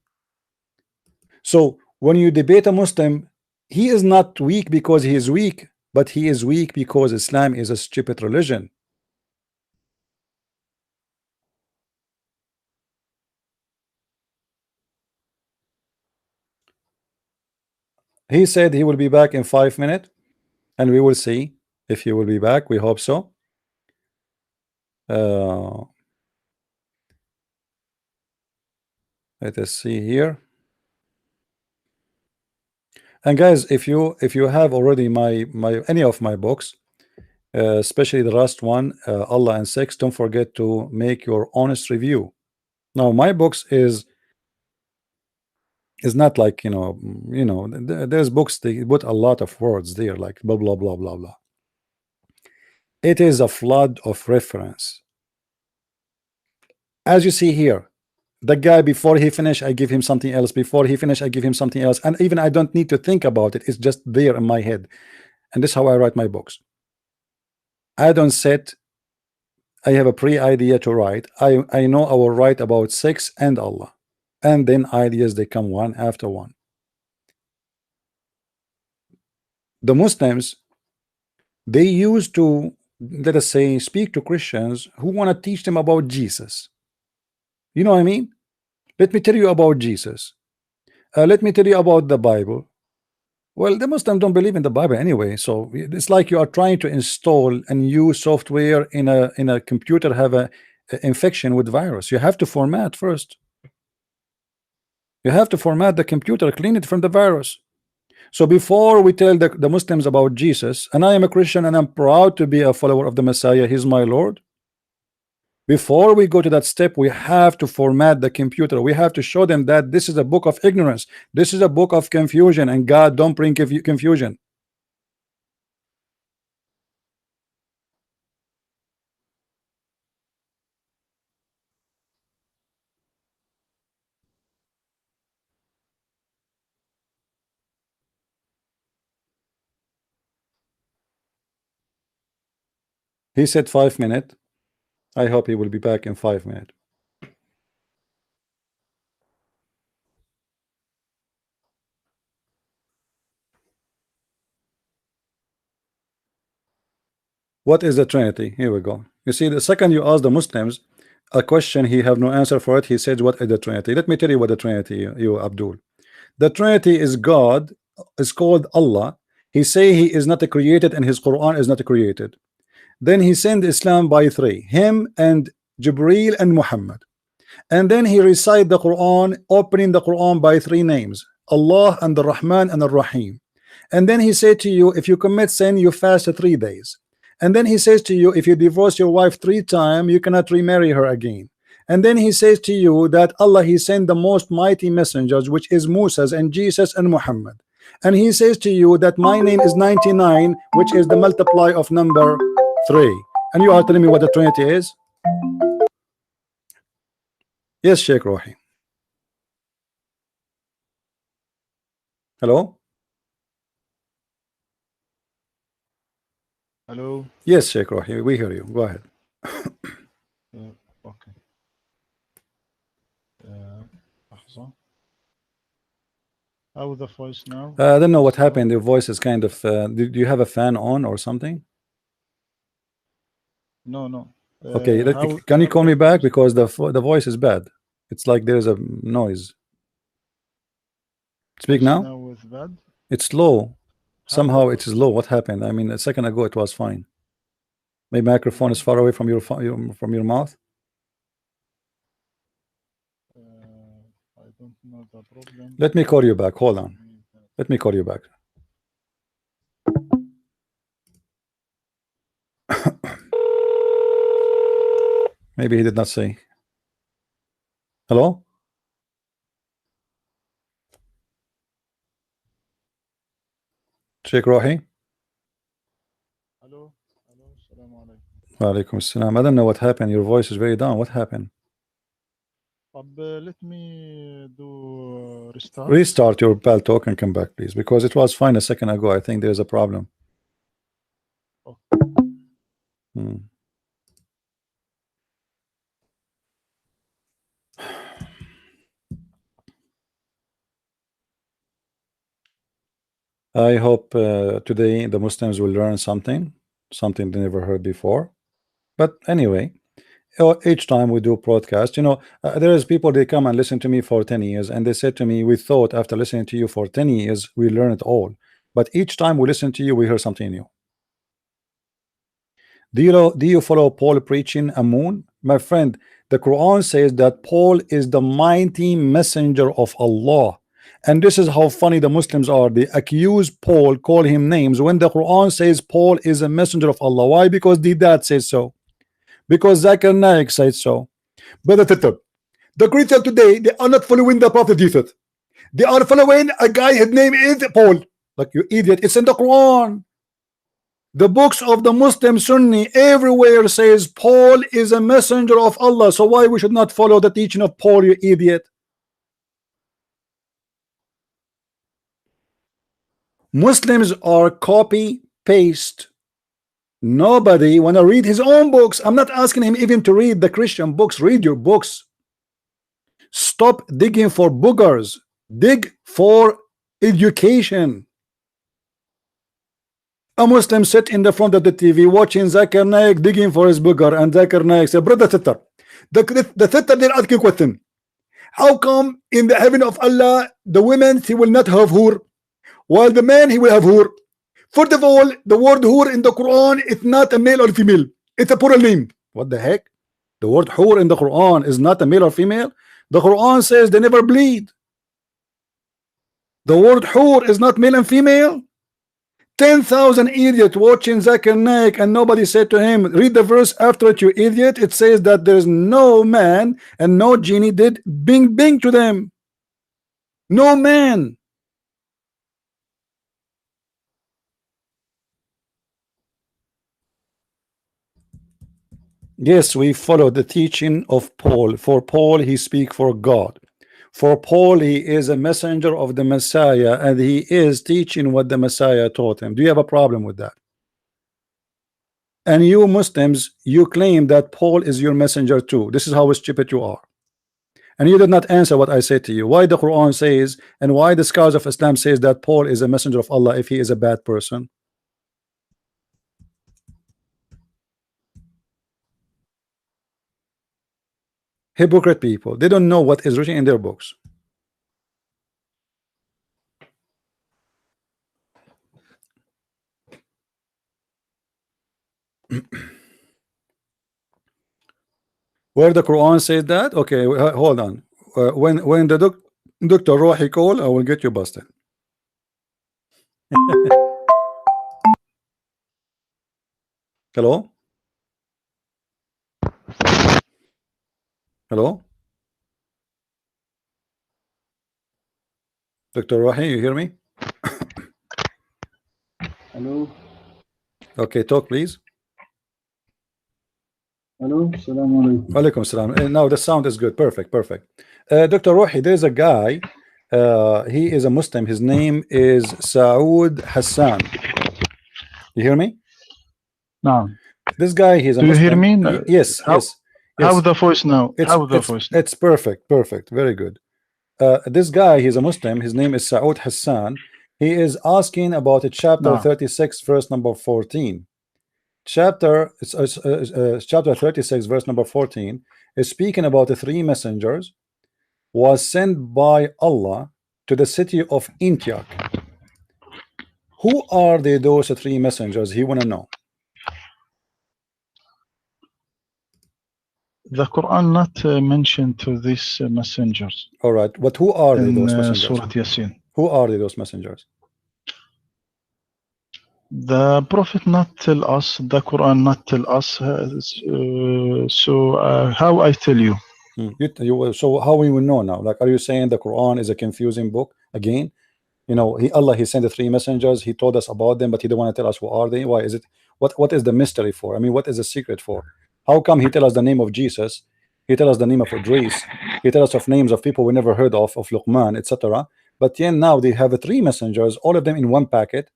So when you debate a Muslim, he is not weak because he is weak, but he is weak because Islam is a stupid religion. He said he will be back in 5 minutes, and we will see if he will be back. We hope so. Let us see here. And guys, if you have already my any of my books, especially the last one, Allah and Sex, don't forget to make your honest review. Now my books is not like there's books they put a lot of words there like blah blah blah blah blah. It is a flood of reference. As you see here, the guy, before he finish I give him something else, before he finish I give him something else, and even I don't need to think about it. It's just there in my head. And this is how I write my books. I don't sit, I have a pre-idea to write. I know I will write about sex and Allah, and then ideas they come one after one. The Muslims, they used to, let us say, speak to Christians who want to teach them about Jesus. You know what I mean? Let me tell you about Jesus. Let me tell you about the Bible. Well, the Muslims don't believe in the Bible anyway, so it's like you are trying to install a new software in a computer have a infection with virus. You have to format first. You have to format the computer, clean it from the virus. So before we tell the Muslims about Jesus, and I am a Christian and I'm proud to be a follower of the Messiah, he's my Lord. Before we go to that step, we have to format the computer. We have to show them that this is a book of ignorance. This is a book of confusion, and God don't bring confusion. He said 5 minutes. I hope he will be back in 5 minutes. What is the Trinity? Here we go. You see, the second you ask the Muslims a question, he have no answer for it. He says, what is the Trinity? Let me tell you what the Trinity, you Abdul. The Trinity is God, is called Allah. He say he is not created and his Quran is not created. Then he sent Islam by three, him and Jibreel and Muhammad. And then he recite the Quran, opening the Quran by three names, Allah and the Rahman and the Rahim. And then he said to you, if you commit sin, you fast 3 days. And then he says to you, if you divorce your wife 3 times, you cannot remarry her again. And then he says to you that Allah, he sent the most mighty messengers, which is Moses and Jesus and Muhammad. And he says to you that my name is 99, which is the multiply of number 3. And you are telling me what the Trinity is? Yes, Sheikh Rohi. Hello? Hello. Yes, Sheikh Rohi, we hear you. Go ahead. Okay. لحظة. How the voice now? I don't know what happened. Your voice is kind of. Do you have a fan on or something? No. Okay, How can you call me the back voice because the voice is bad. It's like there's a noise. Speak voice now. now is bad? It's low. How the Somehow it is voice low. now? What happened? I mean, a second ago it was fine. My microphone is far away from from your mouth. I don't know the problem. Let me call you back. Hold Give on. me the- Let me call you back. Maybe he did not say. Hello? Sheikh Rohi? Hello, hello, Assalamu alaikum. Walaikum assalam. I don't know what happened. Your voice is very down. What happened? Let me do restart. Restart your pal talk and come back, please, because it was fine a second ago. I think there's a problem. Okay. Hmm. I hope today the Muslims will learn something they never heard before. But anyway, each time we do broadcast, there is people, they come and listen to me for 10 years and they said to me, we thought after listening to you for 10 years we learn it all, but each time we listen to you we hear something new. Do you follow Paul preaching a moon? My friend, the Quran says that Paul is the mighty messenger of Allah. And this is how funny the Muslims are. They accuse Paul, call him names, when the Quran says Paul is a messenger of Allah. Why? Because the dad says so. Because Zakir Naik said so. But the Christians today, they are not following the Prophet Jesus. They are following a guy, his name is Paul. Like, you idiot, it's in the Quran. The books of the Muslim Sunni everywhere says Paul is a messenger of Allah. So why we should not follow the teaching of Paul, you idiot? Muslims are copy paste. Nobody wanna read his own books. I'm not asking him even to read the Christian books. Read your books. Stop digging for boogers. Dig for education. A Muslim sit in the front of the TV watching Zakir Naik digging for his booger, and Zakir Naik say, brother sister, the sister, they're asking question. How come in the heaven of Allah the women he will not have hur, while the man he will have hur? First of all, the word hur in the Quran is not a male or female. It's a plural name. What the heck? The word hur in the Quran is not a male or female. The Quran says they never bleed. The word hur is not male and female. 10,000 idiots watching Zakir Naik and nobody said to him, read the verse after it, you idiot. It says that there's no man and no genie did bing bing to them. No man. Yes, we follow the teaching of Paul. For Paul, he speak for God. For Paul, he is a messenger of the Messiah, and he is teaching what the Messiah taught him. Do you have a problem with that? And you Muslims, you claim that Paul is your messenger too. This is how stupid you are. And you did not answer what I said to you. Why the Quran says, and why the scholars of Islam says that Paul is a messenger of Allah if he is a bad person? Hypocrite people. They don't know what is written in their books. Where the Quran says that? Okay, hold on. When the Dr. Rohi call, I will get you busted. Hello? Hello? Dr. Rohi, you hear me? Hello, Okay, talk please. hello, Assalamu alaikum. Walaikum salam. Now the sound is good. Perfect, perfect. Dr. Rohi, there's a guy. He is a Muslim. His name is Saud Hassan. You hear me? Now, This guy, he's a do you hear Muslim. me? Yes, How yes, how yes. the voice now? It's How the it's voice now? it's perfect, perfect, very good. This guy, he's a Muslim. His name is Saud Hassan. He is asking about chapter Now, 36, verse number 14. chapter 36 verse number 14 is speaking about the three messengers was sent by Allah to the city of Antioch. Who are those three messengers? He want to know. The Quran not mentioned to these messengers. All right, but who are they, in those messengers? Surah Yasin. Who are they, those messengers? The Prophet not tell us, the Quran not tell us. How I tell you? So how we will know now? Like, are you saying the Quran is a confusing book again? You know, Allah he sent the three messengers. He told us about them, but he don't want to tell us who are they. Why is it? What is the mystery for? I mean, what is the secret for? How come he tell us the name of Jesus? He tell us the name of Idris. He tell us of names of people we never heard of Luqman, etc. But then now they have three messengers, all of them in one packet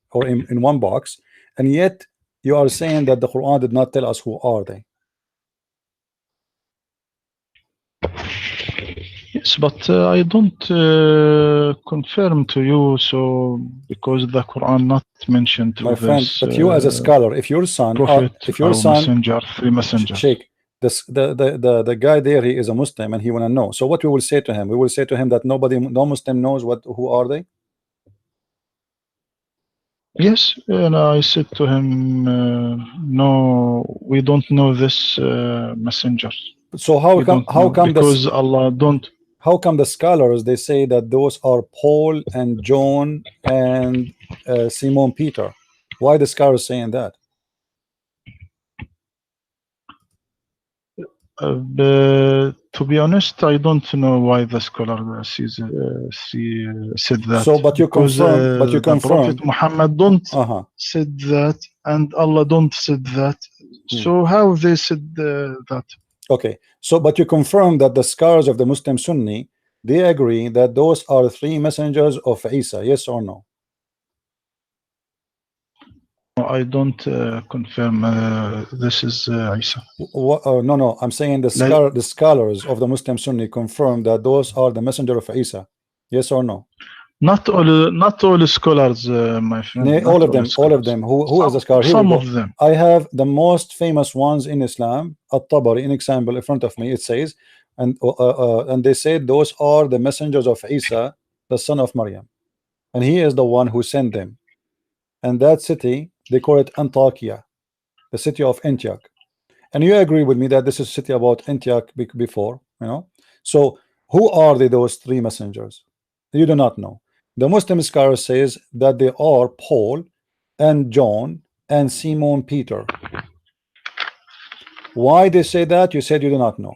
or in one box, and yet you are saying that the Quran did not tell us who are they. Yes, but I don't confirm to you, so because the Quran not mentioned to my friend, this, but you as a scholar, if your son, Prophet, if your son, messenger, three messengers. Sheikh, the guy there, he is a Muslim and he want to know. So what we will say to him? We will say to him that no Muslim knows who are they. Yes, and I said to him, no, we don't know this messenger. So how come because Allah don't. How come the scholars they say that those are Paul and John and Simon Peter? Why the scholars saying that? To be honest, I don't know why the scholar said that. So, but you confirm, Prophet Muhammad don't said that, and Allah don't said that. So how they said that? Okay, so but you confirm that the scholars of the Muslim Sunni they agree that those are three messengers of Isa. Yes or no? I don't confirm this is Isa. No, I'm saying the scholars of the Muslim Sunni confirm that those are the messenger of Isa. Yes or no? Not all scholars, my friend. All of them. Who is the scholar? Some of them. I have the most famous ones in Islam. At-Tabari, an example in front of me. It says, and they say those are the messengers of Isa, the son of Maryam, and he is the one who sent them. And that city, they call it Antakya, the city of Antioch. And you agree with me that this is a city about Antioch before, you know? So who are those three messengers? You do not know. The Muslim scholar says that they are Paul and John and Simon Peter. Why they say that? You said you do not know.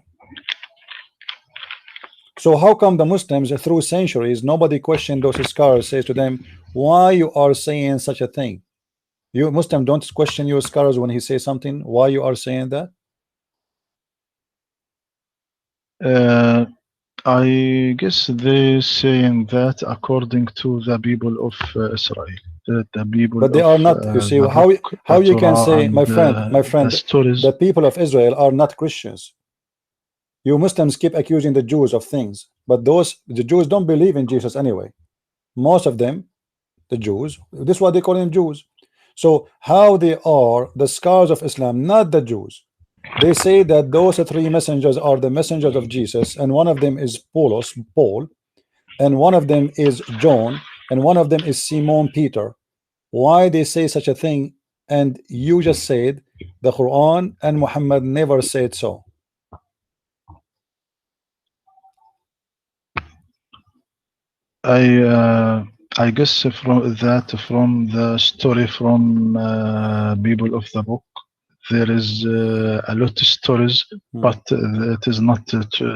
So how come the Muslims through centuries nobody questioned those scholars, says to them, why you are saying such a thing? You Muslim don't question your scholars when he says something. Why you are saying that? I guess they saying that according to the people of Israel. The people, but they are not. You see how you can say, my friend, the people of Israel are not Christians. You Muslims keep accusing the Jews of things, but the Jews don't believe in Jesus anyway. Most of them, the Jews, this is what they call them Jews. So how they are the scholars of Islam, not the Jews. They say that those three messengers are the messengers of Jesus, and one of them is Paul, and one of them is John, and one of them is Simon Peter. Why they say such a thing? And you just said the Quran and Muhammad never said so. I guess from the story from people of the book, there is a lot of stories, but it is not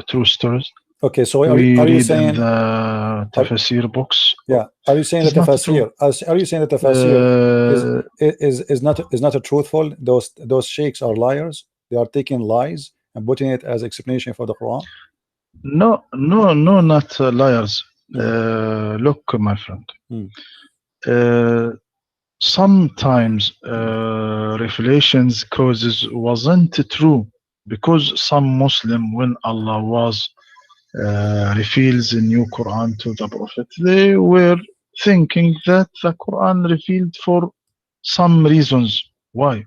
true stories. Okay, so are you saying in the tafsir books? Yeah, are you saying that tafsir? Are you saying that tafsir is not a truthful? Those sheikhs are liars. They are taking lies and putting it as explanation for the Quran. No, not liars. Look, my friend. Sometimes revelations causes wasn't true because some Muslim, when Allah was reveals the new Quran to the Prophet, they were thinking that the Quran revealed for some reasons. Why?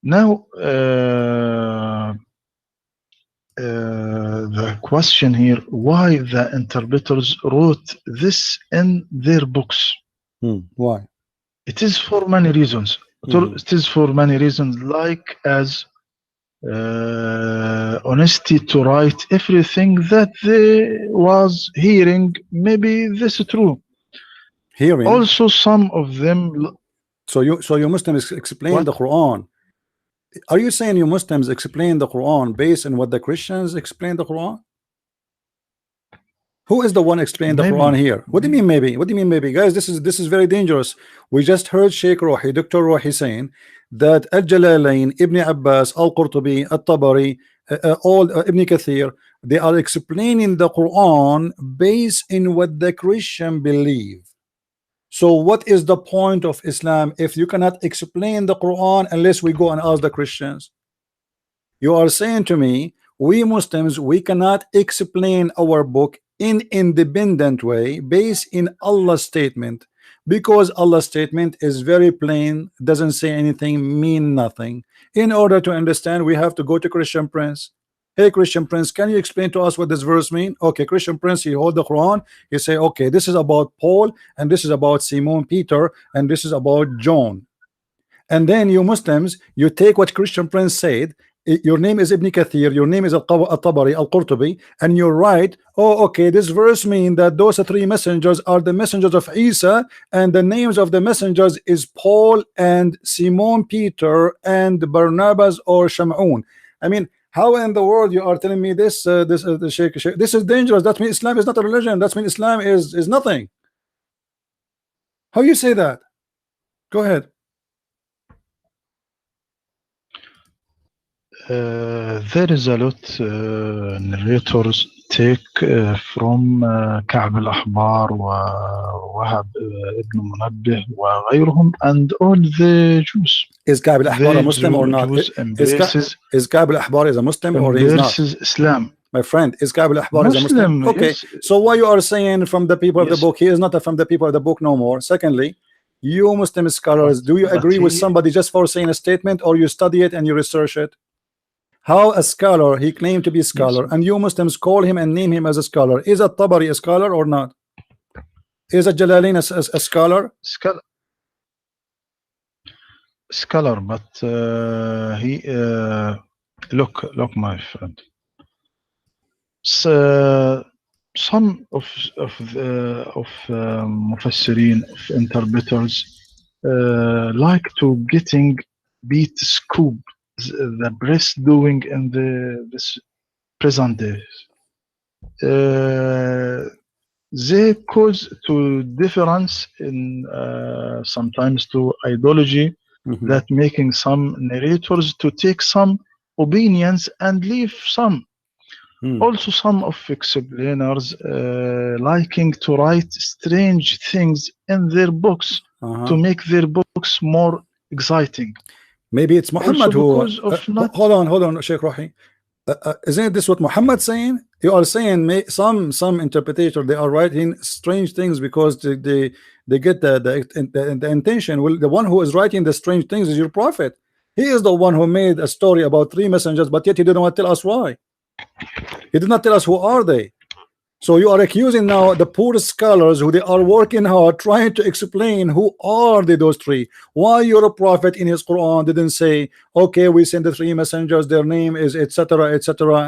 Now, the question here, why the interpreters wrote this in their books? Why? It is for many reasons. It is for many reasons, like as honesty to write everything that they was hearing. Maybe this is true. Hearing. Also, some of them. So you Muslims explain the Quran. Are you saying you Muslims explain the Quran based on what the Christians explain the Quran? Who is the one explaining the Quran here? What do you mean maybe? What do you mean maybe? Guys, this is very dangerous. We just heard Sheikh Rohi, Dr. Rohi saying that Al-Jalalain, Ibn Abbas, Al-Qurtubi, Al-Tabari, all Ibn Kathir, they are explaining the Quran based in what the Christian believe. So what is the point of Islam if you cannot explain the Quran unless we go and ask the Christians? You are saying to me, we Muslims, we cannot explain our book in independent way based in Allah's statement, because Allah's statement is very plain, doesn't say anything, mean nothing. In order to understand, we have to go to Christian Prince. Hey Christian Prince, can you explain to us what this verse mean? Okay, Christian Prince, he hold the Quran, he say, okay, this is about Paul, and this is about Simon Peter, and this is about John. And then you Muslims, you take what Christian Prince said, your name is Ibn Kathir, your name is Al-Tabari, Al-Qurtubi, and you write, oh okay, this verse mean that those three messengers are the messengers of Isa, and the names of the messengers is Paul and Simon Peter and Barnabas or Shamun. I mean, how in the world you are telling me this? The Sheikh, this is dangerous. That means Islam is not a religion. That means Islam is nothing. How you say that? Go ahead. There is a lot narrators take from كعب الأحبار ووهب ابن منبه وغيرهم and all the Jews. Is Ka'b al-Ahbar a Muslim or not? Is Ka'b al-Ahbar is a Muslim or he is not? Islam. My friend, is Ka'b al-Ahbar is a Muslim? Okay, yes. So why you are saying from the people of the book, he is not from the people of the book no more? Secondly, you Muslim scholars, do you agree with somebody just for saying a statement, or you study it and you research it? How a scholar, he claimed to be a scholar, and you Muslims call him and name him as a scholar. Is At-Tabari a scholar or not? Is Al-Jalalain a scholar? Scholar, but he look, my friend. So, some of mufassirin, of interpreters, like to getting beat scoop the breast doing in this present days. They cause to difference in sometimes to ideology, that making some narrators to take some opinions and leave some. Also, some of explainers liking to write strange things in their books to make their books more exciting. Maybe it's Muhammad who hold on, Sheikh Rohi. Isn't this what Muhammad saying? You are saying some interpreter, they are writing strange things because they get the intention. Well, the one who is writing the strange things is your prophet. He is the one who made a story about three messengers, but yet he didn't want to tell us why. He did not tell us who are they. So you are accusing now the poor scholars who they are working hard trying to explain who are those three. Why your prophet in his Quran didn't say, okay, we send the three messengers, their name is etc.,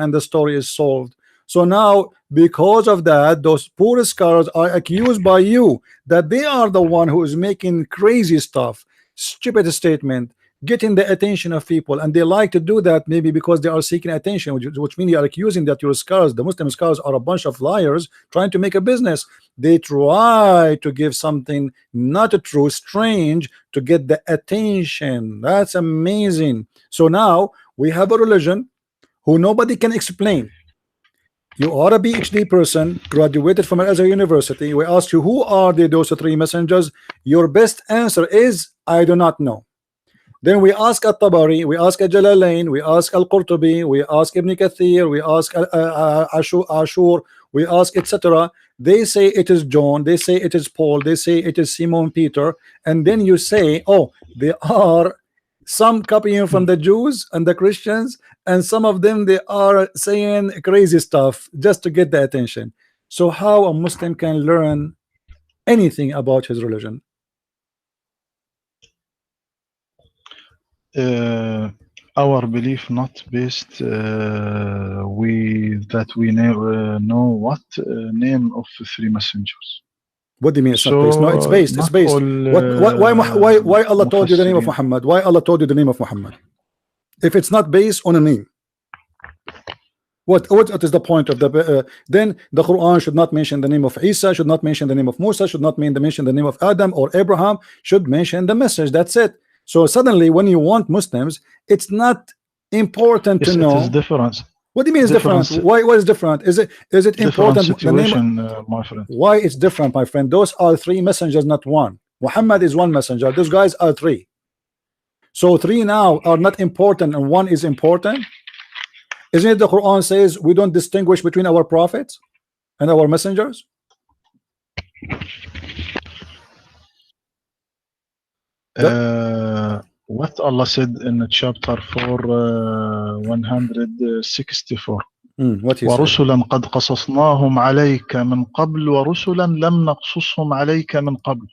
and the story is solved. So now because of that, those poor scholars are accused by you that they are the one who is making crazy stuff, stupid statement, getting the attention of people, and they like to do that maybe because they are seeking attention, which means you are accusing that your scholars, the Muslim scholars, are a bunch of liars trying to make a business. They try to give something not true, strange, to get the attention. That's amazing. So now we have a religion who nobody can explain. You are a PhD person, graduated from al-Azhar University. We ask you, who are those three messengers? Your best answer is, I do not know. Then we ask At-Tabari, we ask Al-Jalalain, we ask Al-Qurtubi, we ask Ibn Kathir, we ask Ashur, we ask etc. They say it is John, they say it is Paul, they say it is Simon Peter, and then you say, oh, they are some copying from the Jews and the Christians, and some of them they are saying crazy stuff just to get the attention. So how a Muslim can learn anything about his religion? Our belief not based that we know what name of three messengers. What do you mean it's not based? No, it's based. It's based. Why Allah told you the name of Muhammad? Why Allah told you the name of Muhammad? If it's not based on a name, what is the point of the then the Quran should not mention the name of Isa, should not mention the name of Musa, should not mention the name of Adam or Abraham, should mention the message. That's it. So suddenly when you want Muslims, it's not important to know. It is different. What do you mean it's different? Why is different? Is it important situation, my friend? Why it's different, my friend? Those are three messengers, not one. Muhammad is one messenger. Those guys are three. So three now are not important and one is important. Isn't it the Quran says we don't distinguish between our prophets and our messengers? What Allah said in chapter 4 164. What he ورسلا قد قصصناهم عليك من قبل ورسلا لم نقصصهم عليك من قبل.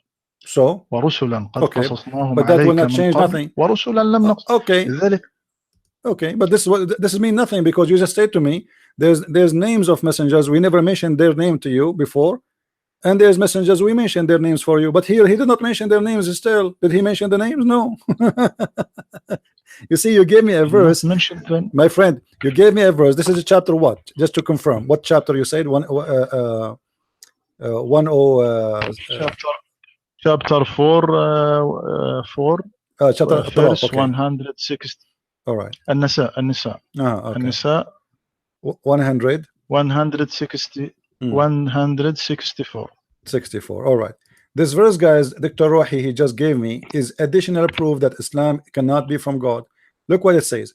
So ورسلا قد قصصناهم but that عليك will not من change قبل nothing. ورسلا لم نقصصهم. Okay, but this mean nothing, because you just said to me there's names of messengers we never mentioned their name to you before, and there's messengers we mentioned their names for you, but here he did not mention their names. Still, did he mention the names? No. You see, you gave me a verse, my friend. You gave me a verse. This is a chapter what? Just to confirm, what chapter you said? Chapter 4 chapter verse okay. 160. All right. النساء okay. النساء 160 164. 64. All right. This verse, guys, Dr. Rohi he just gave me is additional proof that Islam cannot be from God. Look what it says.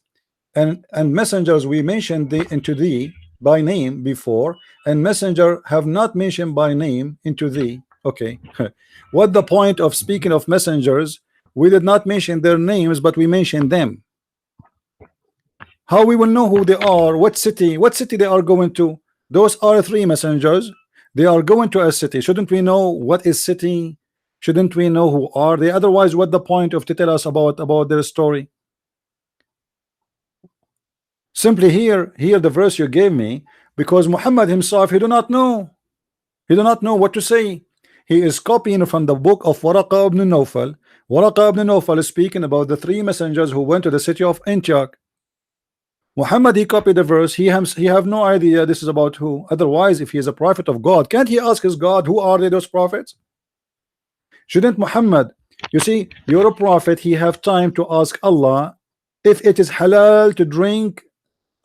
And messengers we mentioned into thee by name before, and messenger have not mentioned by name into thee. Okay. What the point of speaking of messengers? We did not mention their names, but we mentioned them. How we will know who they are? What city they are going to? Those are three messengers. They are going to a city. Shouldn't we know what is city? Shouldn't we know who are they? Otherwise, what the point of to tell us about their story? Simply here the verse you gave me, because Muhammad himself, he do not know what to say. He is copying from the book of Waraqa ibn Nawfal. Waraqa ibn Nawfal is speaking about the three messengers who went to the city of Antioch. Muhammad, he copied the verse. He have no idea this is about who. Otherwise, if he is a prophet of God, can't he ask his God, who are they, those prophets? Shouldn't Muhammad, you see, you're a prophet, he have time to ask Allah if it is halal to drink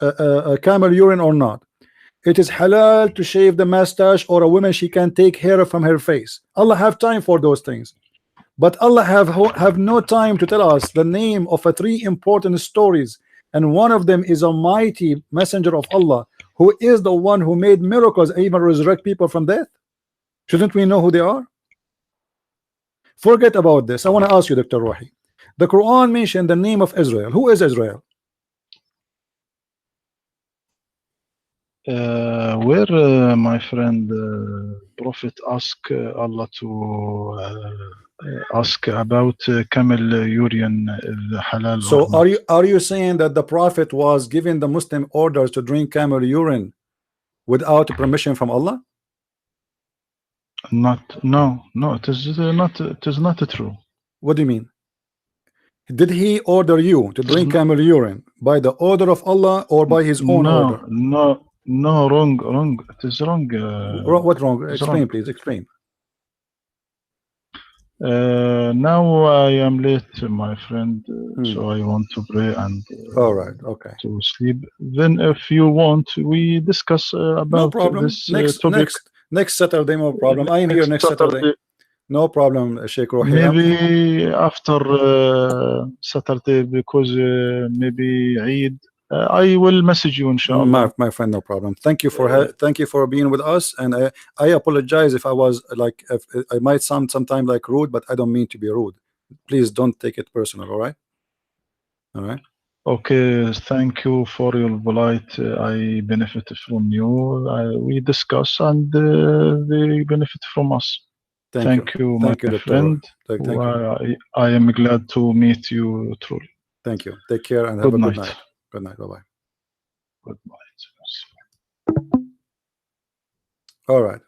a camel urine or not. It is halal to shave the mustache, or a woman she can take hair from her face. Allah have time for those things. But Allah have no time to tell us the name of three important stories. And one of them is a mighty messenger of Allah, who is the one who made miracles, even resurrect people from death. Shouldn't we know who they are? Forget about this. I want to ask you, Dr. Rohi. The Quran mentioned the name of Israel. Who is Israel? Where my friend Prophet asked Allah to ask about camel urine halal. So are you saying that the Prophet was giving the Muslim orders to drink camel urine without permission from Allah? No, it is not true. What do you mean? Did he order you to drink camel urine by the order of Allah or by his own order? No, wrong. It is wrong. What wrong? Explain, please. Explain. Now I am late, my friend, so I want to pray and all right, okay, to sleep. Then, if you want, we discuss about this topic next Saturday. No problem. I am here next Saturday. No problem, Sheikh Rohi. Maybe after Saturday, because maybe Eid. I will message you, inshallah. My friend, no problem. Thank you for being with us, and I apologize if I was if I might sound sometime like rude, but I don't mean to be rude. Please don't take it personal. All right. All right. Okay, thank you for your polite. I benefit from you. We discuss and they benefit from us. Thank you, my Thank you, Dr. friend. Thank you. I am glad to meet you truly. Thank you. Take care and have Good a good night. night. Good night. Bye-bye. Good night. All right.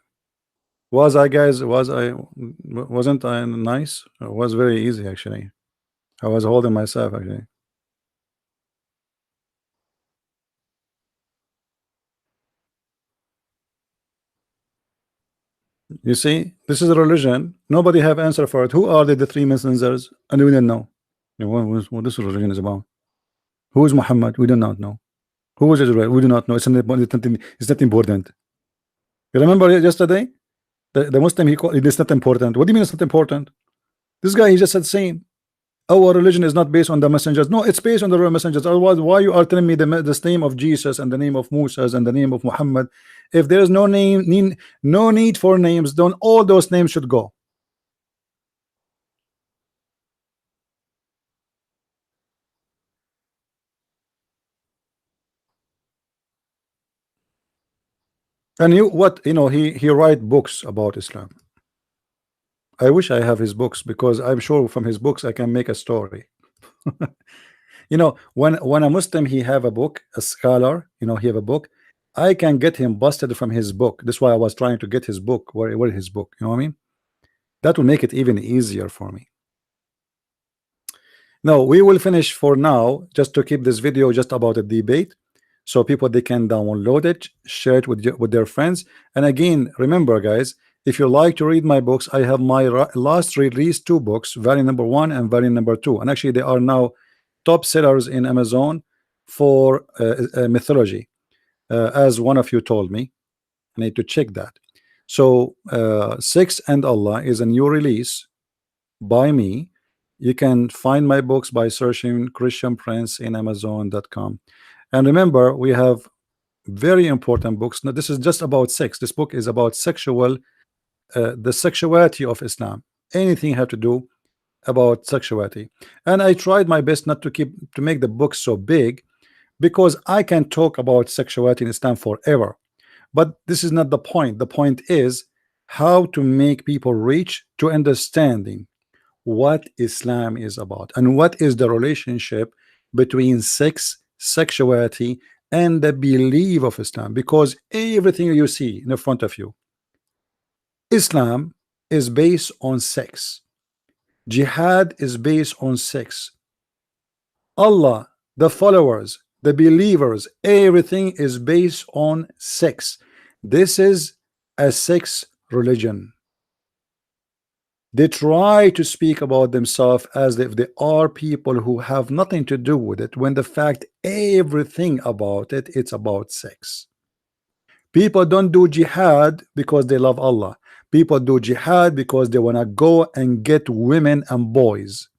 Was I, guys, wasn't I nice? It was very easy, actually. I was holding myself, actually. You see, this is a religion. Nobody have answer for it. Who are the three messengers? And we didn't know. What this religion is about. Who is Muhammad? We do not know. Who is Israel? We do not know. It's not important. You remember yesterday? The Muslim, he called it is not important. What do you mean it's not important? This guy, he just said same. Our religion is not based on the messengers. No, it's based on the real messengers. Otherwise, why you are telling me the name of Jesus and the name of Moses and the name of Muhammad? If there is no no need for names, then all those names should go. And he write books about Islam. I wish I have his books, because I'm sure from his books I can make a story. When a Muslim he have a book, a scholar, he have a book, I can get him busted from his book. That's why I was trying to get his book. Where his book? You know what I mean? That will make it even easier for me. Now we will finish for now, just to keep this video just about a debate, so people they can download it, share it with their friends. And again, remember, guys, if you like to read my books, I have my last released 2 books, variant number 1 and variant number 2, and actually they are now top sellers in Amazon for mythology, as one of you told me. I need to check that. So Sex and Allah is a new release by me. You can find my books by searching Christian Prince in Amazon.com. And remember, we have very important books. Now, this is just about sex. This book is about the sexuality of Islam. Anything have to do about sexuality. And I tried my best not to make the book so big, because I can talk about sexuality in Islam forever. But this is not the point. The point is how to make people reach to understanding what Islam is about and what is the relationship between sex, sexuality, and the belief of Islam. Because everything you see in front of you, Islam is based on sex. Jihad is based on sex. Allah, the followers, the believers, everything is based on sex. This is a sex religion. They try to speak about themselves as if they are people who have nothing to do with it, when the fact everything about it, it's about sex. People don't do jihad because they love Allah. People do jihad because they want to go and get women and boys.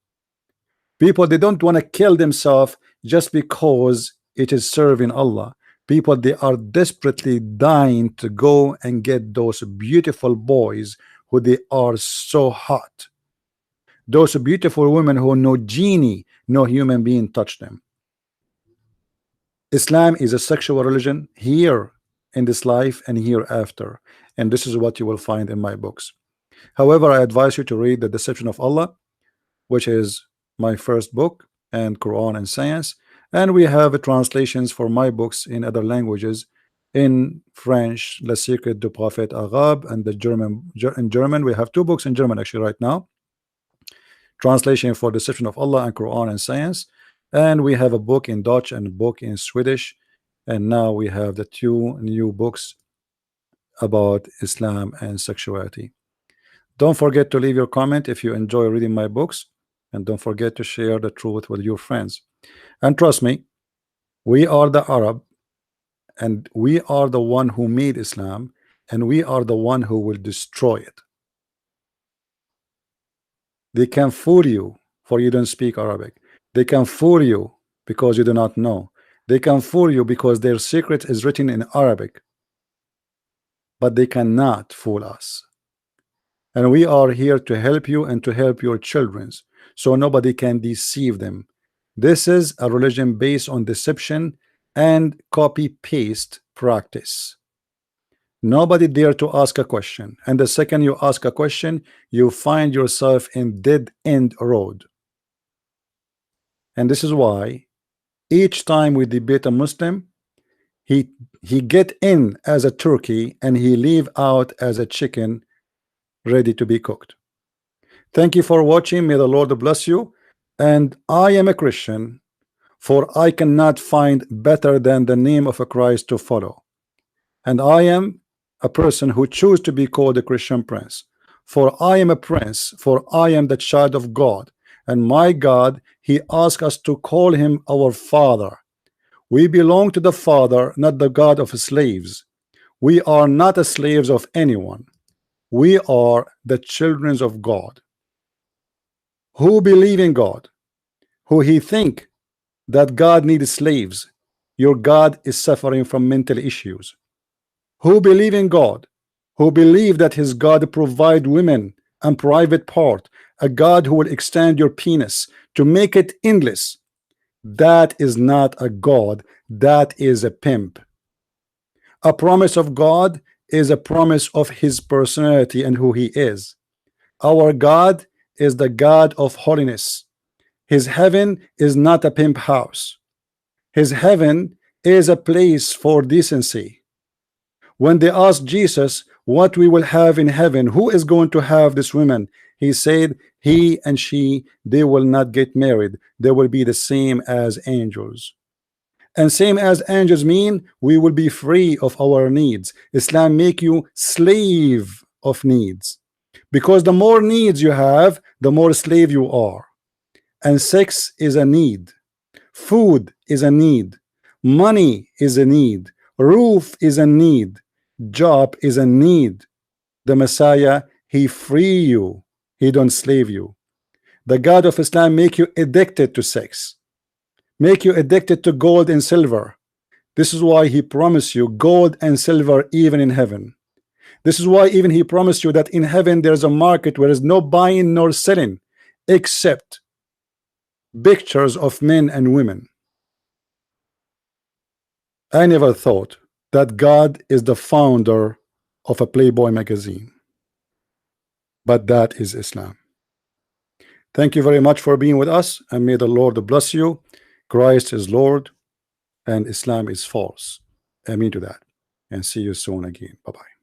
People, they don't want to kill themselves just because it is serving Allah. People, they are desperately dying to go and get those beautiful boys who they are so hot. Those beautiful women who no genie, no human being touch them. Islam is a sexual religion here in this life and hereafter. And this is what you will find in my books. However, I advise you to read The Deception of Allah, which is my first book, and Quran and Science. And we have translations for my books in other languages, in French, Le Secret du Prophète Arabe, and the in German. We have 2 books in German actually right now. Translation for Deception of Allah and Quran and Science. And we have a book in Dutch and a book in Swedish. And now we have the 2 new books about Islam and sexuality. Don't forget to leave your comment if you enjoy reading my books, and don't forget to share the truth with your friends. And trust me, we are the Arab, and we are the one who made Islam, and we are the one who will destroy it. They can fool you for you don't speak Arabic. They can fool you because you do not know. They can fool you because their secret is written in Arabic, but they cannot fool us. And we are here to help you and to help your children, so nobody can deceive them. This is a religion based on deception and copy-paste practice. Nobody dare to ask a question, and the second you ask a question, you find yourself in dead-end road. And this is why each time we debate a Muslim, he get in as a turkey and he leave out as a chicken ready to be cooked. Thank you for watching. May the Lord bless you. And I am a Christian, for I cannot find better than the name of a Christ to follow. And I am a person who choose to be called a Christian prince, for I am a prince, for I am the child of God, and my God, he asked us to call him our Father. We belong to the Father, not the God of slaves. We are not slaves of anyone. We are the children of God, who believe in God, who he think that God needs slaves. Your God is suffering from mental issues. Who believe in God, who believe that his God provide women and private part, a God who will extend your penis to make it endless. That is not a God, that is a pimp. A promise of God is a promise of his personality and who he is. Our God is the God of holiness. His heaven is not a pimp house. His heaven is a place for decency. When they asked Jesus what we will have in heaven, who is going to have this woman, he said he and she, they will not get married. They will be the same as angels. And same as angels mean we will be free of our needs. Islam make you slave of needs, because the more needs you have, the more slave you are. And sex is a need, food is a need, money is a need, roof is a need, job is a need. The Messiah, he free you, he don't slave you. The God of Islam make you addicted to sex, make you addicted to gold and silver. This is why he promised you gold and silver even in heaven. This is why even he promised you that in heaven there's a market where there's no buying nor selling except pictures of men and women. I never thought that God is the founder of a Playboy magazine, but that is Islam. Thank you very much for being with us, and may the Lord bless you. Christ is Lord and Islam is false. Amen to that, and see you soon again. Bye-bye.